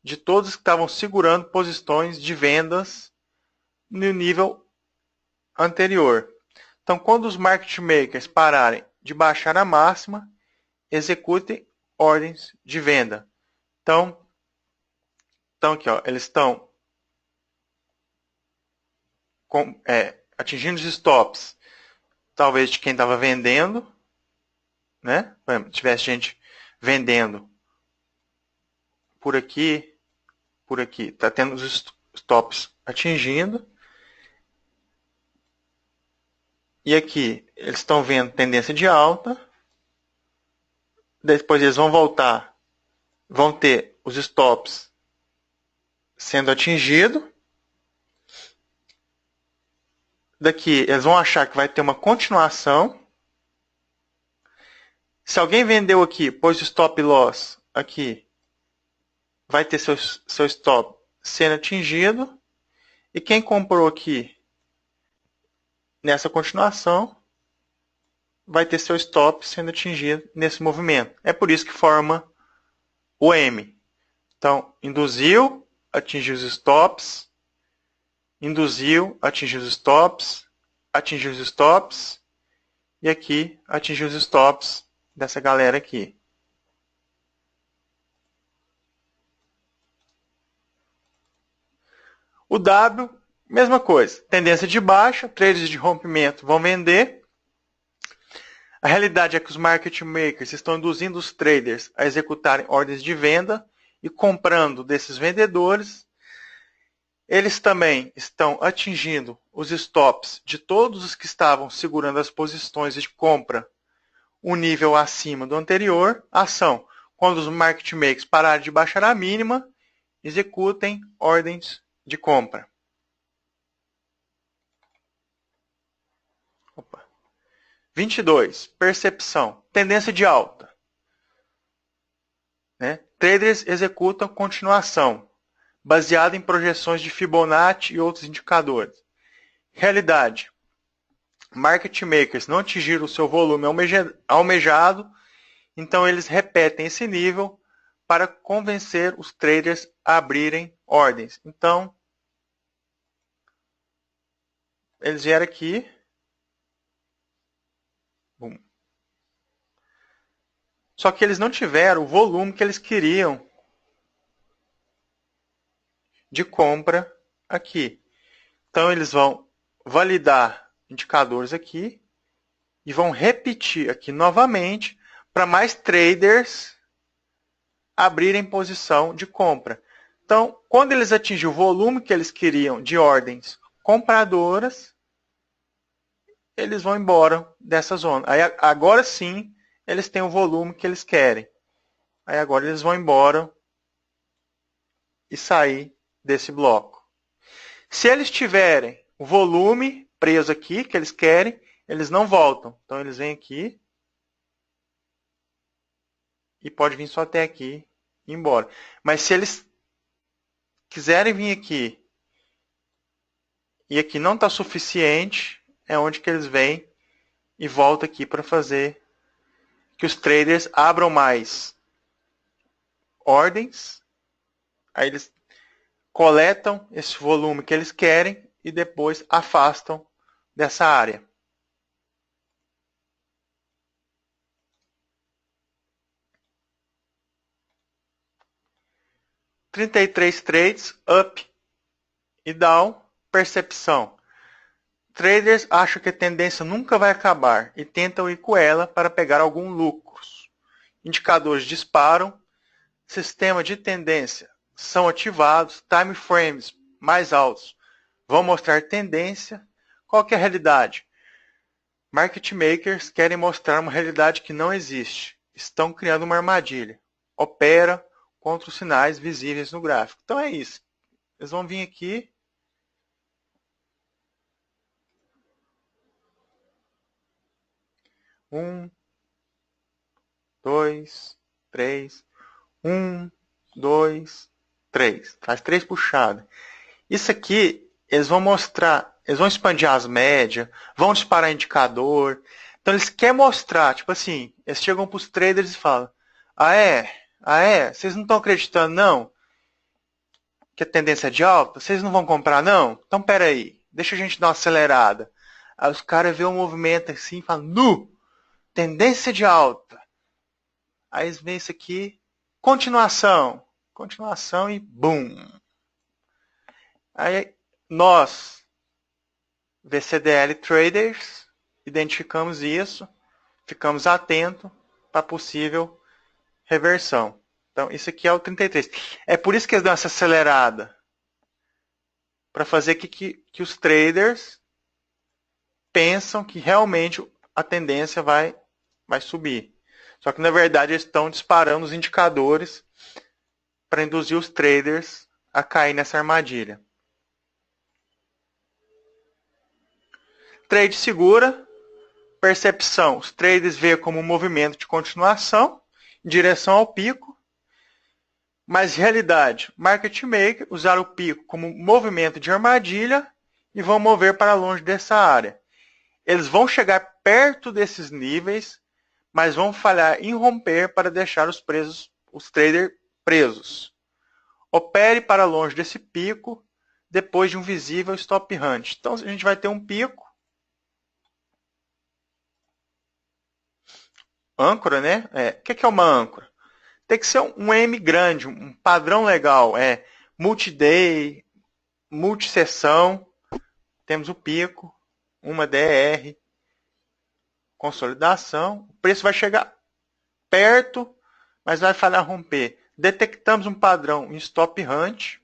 de todos que estavam segurando posições de vendas no nível anterior. Então, quando os market makers pararem de baixar a máxima, executem ordens de venda. Então aqui, ó, eles estão atingindo os stops, talvez de quem estava vendendo, né? Por exemplo, tivesse gente vendendo por aqui, está tendo os stops atingindo. E aqui eles estão vendo tendência de alta. Depois eles vão voltar, vão ter os stops sendo atingidos. Daqui eles vão achar que vai ter uma continuação. Se alguém vendeu aqui, pôs o stop loss aqui, vai ter seu stop sendo atingido. E quem comprou aqui nessa continuação vai ter seu stop sendo atingido nesse movimento. É por isso que forma o M. Então, induziu, atingiu os stops, induziu, atingiu os stops, atingiu os stops, e aqui atingiu os stops dessa galera aqui. O W, mesma coisa. Tendência de baixa, traders de rompimento vão vender. A realidade é que os market makers estão induzindo os traders a executarem ordens de venda e comprando desses vendedores. Eles também estão atingindo os stops de todos os que estavam segurando as posições de compra um nível acima do anterior. Ação. Quando os market makers pararem de baixar a mínima, executem ordens de compra. 22. Percepção. Tendência de alta. Traders executam continuação, baseada em projeções de Fibonacci e outros indicadores. Realidade. Market makers não atingiram o seu volume almejado, então eles repetem esse nível para convencer os traders a abrirem ordens. Então, eles vieram aqui. Bum. Só que eles não tiveram o volume que eles queriam de compra aqui. Então, eles vão validar indicadores aqui e vão repetir aqui novamente para mais traders abrirem posição de compra. Então, quando eles atingirem o volume que eles queriam de ordens compradoras, eles vão embora dessa zona. Aí, agora sim, eles têm o volume que eles querem. Aí agora eles vão embora e sair desse bloco. Se eles tiverem o volume preso aqui, que eles querem, eles não voltam. Então eles vêm aqui e pode vir só até aqui e ir embora. Mas se eles quiserem vir aqui e aqui não está suficiente, é onde que eles vêm e voltam aqui para fazer que os traders abram mais ordens. Aí eles coletam esse volume que eles querem e depois afastam dessa área. Trinta e três trades, up e down, percepção. Traders acham que a tendência nunca vai acabar e tentam ir com ela para pegar algum lucro. Indicadores disparam, sistema de tendência são ativados, time frames mais altos vão mostrar tendência. Qual que é a realidade? Market makers querem mostrar uma realidade que não existe. Estão criando uma armadilha. Opera contra os sinais visíveis no gráfico. Então é isso. Eles vão vir aqui. Um, dois, três. Um, dois, três. Faz 3 puxadas. Isso aqui, eles vão mostrar, eles vão expandir as médias, vão disparar indicador. Então eles querem mostrar, tipo assim, eles chegam para os traders e falam: ah é? Vocês não estão acreditando não? Que a tendência é de alta? Vocês não vão comprar não? Então pera aí, deixa a gente dar uma acelerada. Aí os caras veem o movimento assim e falam: nu! Tendência de alta. Aí eles veem isso aqui, continuação e bum. Aí nós, VCDL Traders, identificamos isso, ficamos atentos para possível reversão. Então, isso aqui é o 33. É por isso que eles dão essa acelerada, para fazer que os traders pensam que realmente a tendência vai subir. Só que, na verdade, eles estão disparando os indicadores para induzir os traders a cair nessa armadilha. Trade segura, percepção. Os traders veem como um movimento de continuação, em direção ao pico. Mas, realidade, market maker usar o pico como movimento de armadilha e vão mover para longe dessa área. Eles vão chegar perto desses níveis, mas vão falhar em romper para deixar os traders presos. Opere para longe desse pico depois de um visível stop hunt. Então, a gente vai ter um pico, âncora, né? O que é uma âncora? Tem que ser um M grande, um padrão legal. Multi-day, multi-sessão. Temos o pico, uma DR, consolidação. O preço vai chegar perto, mas vai falhar romper. Detectamos um padrão em stop hunt.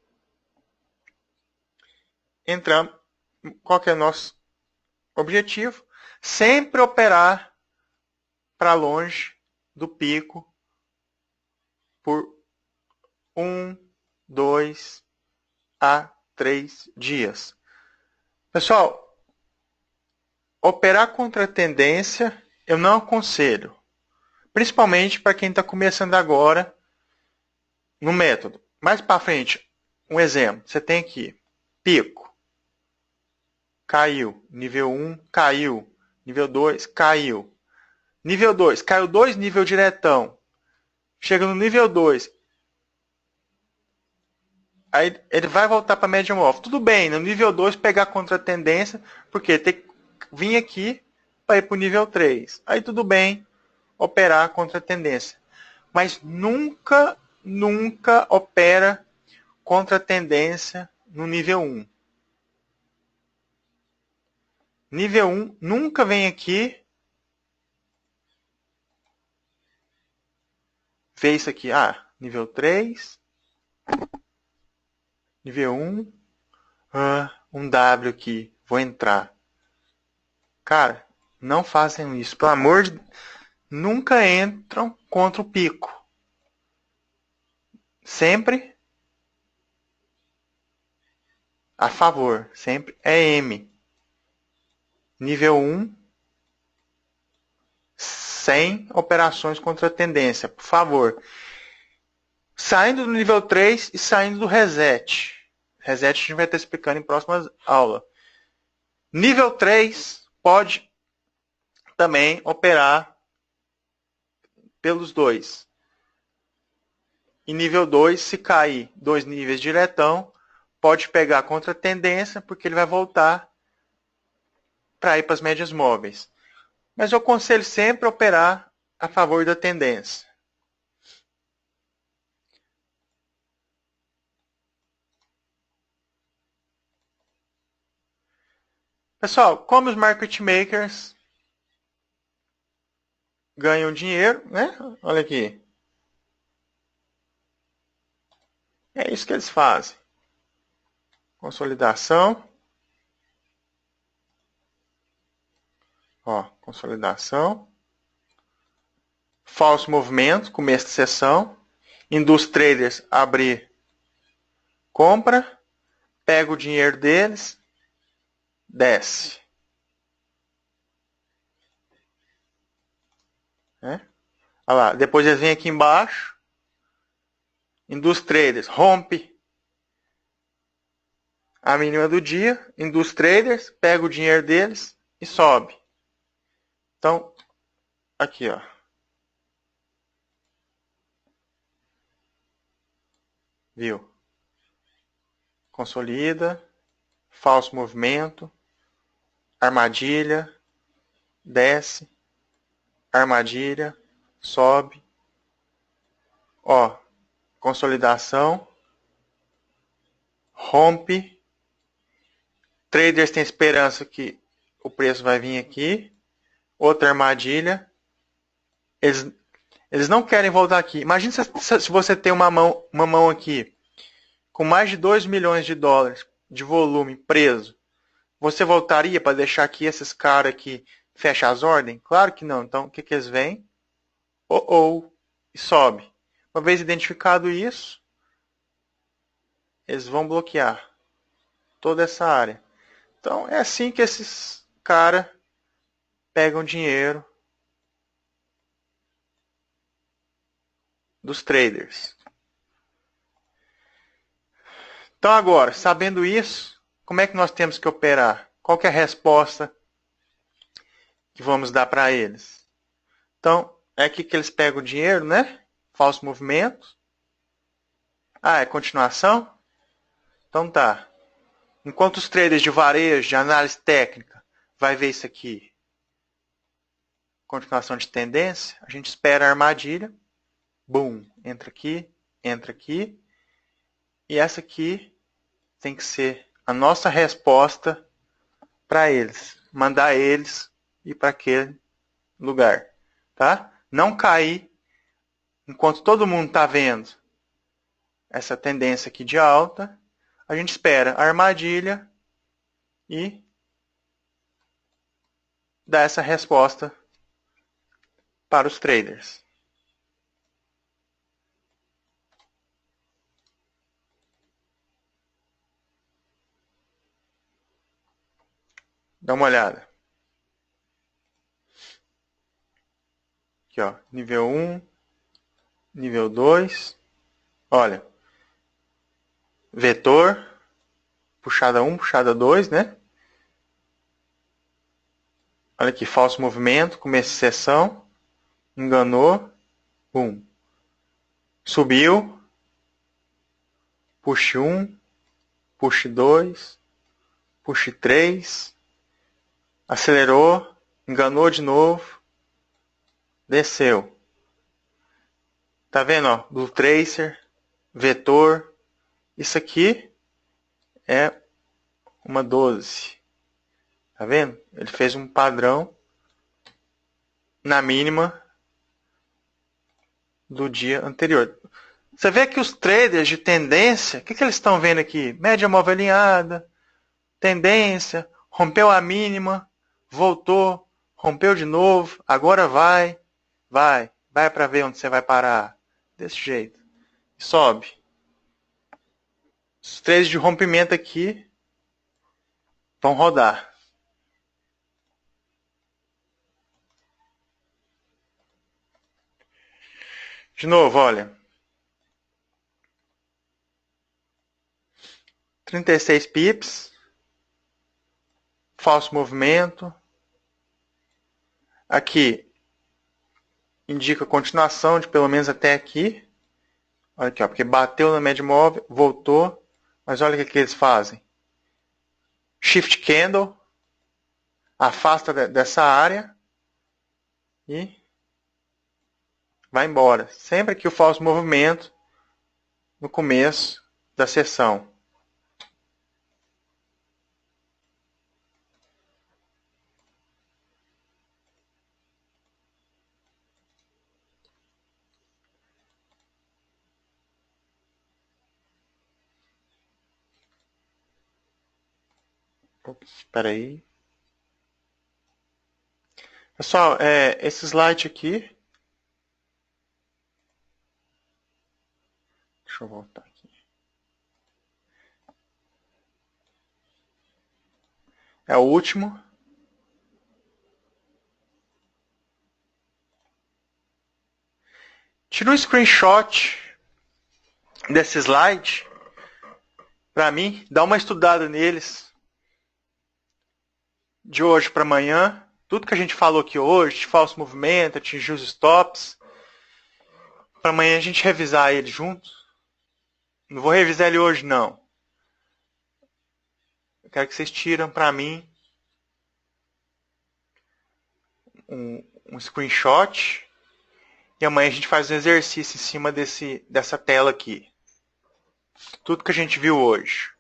Entramos. Qual que é o nosso objetivo? Sempre operar para longe do pico por 1, 2 a 3 dias. Pessoal, operar contra a tendência eu não aconselho. Principalmente para quem está começando agora no método. Mais para frente, um exemplo. Você tem aqui, pico. Caiu. Nível 1, caiu. Nível 2, caiu. Nível 2, caiu 2 nível diretão. Chega no nível 2, Aí ele vai voltar para a média móvel. Tudo bem, no nível 2 pegar contra a tendência, porque tem que vir aqui para ir para o nível 3. Aí tudo bem operar contra a tendência. Mas nunca, nunca opera contra a tendência no nível 1. Nível 1 nunca vem aqui. Vê isso aqui. Ah, nível 3. Nível 1. Um W aqui. Vou entrar. Cara, não façam isso. Pelo amor de... Nunca entram contra o pico. Sempre a favor. Sempre é M. Nível 1. Sem operações contra a tendência. Por favor. Saindo do nível 3 e saindo do reset. Reset a gente vai estar explicando em próximas aulas. Nível 3 pode também operar pelos dois. E nível 2, se cair 2 níveis diretão, pode pegar contra a tendência, porque ele vai voltar para ir para as médias móveis. Mas eu aconselho sempre a operar a favor da tendência. Pessoal, como os market makers ganham dinheiro, né? Olha aqui. É isso que eles fazem. Consolidação. Ó, consolidação. Falso movimento, começo de sessão. Induz traders a abrir compra. Pega o dinheiro deles. Desce. Né? Olha lá, depois eles vêm aqui embaixo. Induz traders, rompe a mínima do dia. Induz traders, pega o dinheiro deles e sobe. Então, aqui, ó. Viu? Consolida. Falso movimento. Armadilha. Desce. Armadilha. Sobe. Ó. Consolidação. Rompe. Traders têm esperança que o preço vai vir aqui. Outra armadilha. Eles não querem voltar aqui. Imagina se você tem uma mão aqui com mais de 2 milhões de dólares de volume preso. Você voltaria para deixar aqui esses caras aqui fecha as ordens? Claro que não. Então, o que eles veem? E sobe. Uma vez identificado isso, eles vão bloquear toda essa área. Então, é assim que esses caras pegam dinheiro dos traders. Então, agora, sabendo isso, como é que nós temos que operar? Qual que é a resposta que vamos dar para eles? Então, é aqui que eles pegam o dinheiro, né? Falso movimento. Ah, é continuação? Então tá. Enquanto os traders de varejo, de análise técnica, vai ver isso aqui. Continuação de tendência. A gente espera a armadilha. Boom. Entra aqui, entra aqui. E essa aqui tem que ser a nossa resposta para eles. Mandar eles ir para aquele lugar. Tá? Não cair enquanto todo mundo está vendo essa tendência aqui de alta. A gente espera a armadilha e dá essa resposta para os traders. Dá uma olhada. Aqui, ó, nível 1, nível 2. Olha, vetor, puxada 1, puxada 2, né? Olha aqui, falso movimento, começo de sessão, enganou, subiu, Push 1, push 2, push 3, acelerou, enganou de novo, desceu. Tá vendo, ó? Blue Tracer, vetor. Isso aqui é uma 12. Tá vendo? Ele fez um padrão na mínima do dia anterior. Você vê que os traders de tendência, o que eles estão vendo aqui? Média móvel alinhada, tendência, rompeu a mínima, voltou, rompeu de novo, agora vai para ver onde você vai parar. Desse jeito. Sobe. Os trades de rompimento aqui vão rodar. De novo, olha. 36 pips. Falso movimento. Aqui indica continuação de pelo menos até aqui. Olha aqui, ó, porque bateu na média móvel, voltou. Mas olha o que eles fazem. Shift Candle. Afasta dessa área. E vai embora. Sempre aqui o falso movimento no começo da sessão. Espera aí. Pessoal, esse slide aqui. Deixa eu voltar aqui. É o último. Tira um screenshot desse slide para mim, dá uma estudada neles de hoje para amanhã. Tudo que a gente falou aqui hoje, de falso movimento, atingir os stops. Para amanhã a gente revisar ele juntos. Não vou revisar ele hoje, não. Eu quero que vocês tiram para mim um screenshot. E amanhã a gente faz um exercício em cima dessa tela aqui. Tudo que a gente viu hoje.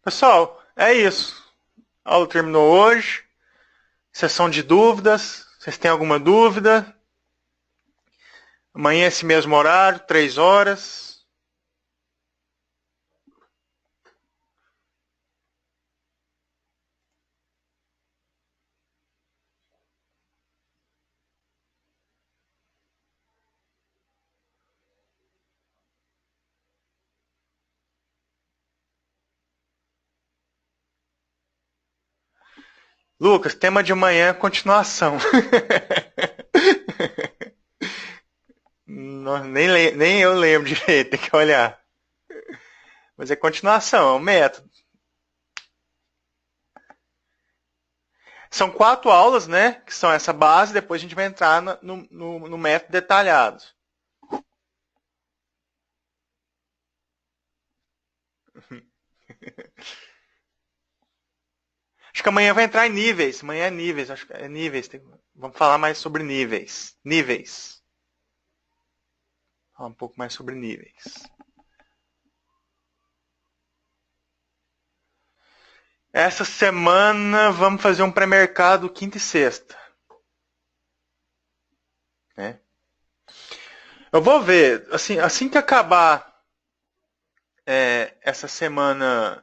Pessoal, é isso. A aula terminou hoje. Sessão de dúvidas. Vocês têm alguma dúvida? Amanhã esse mesmo horário, 3 horas. Lucas, tema de amanhã é continuação. Nem eu lembro direito, tem que olhar. Mas é continuação, é um método. São 4 aulas, né? Que são essa base, depois a gente vai entrar no método detalhado. Acho que amanhã vai entrar em níveis. Amanhã é níveis, acho que é níveis. Vamos falar mais sobre níveis. Níveis. Falar um pouco mais sobre níveis. Essa semana vamos fazer um pré-mercado quinta e sexta. Né? Eu vou ver, assim que acabar essa semana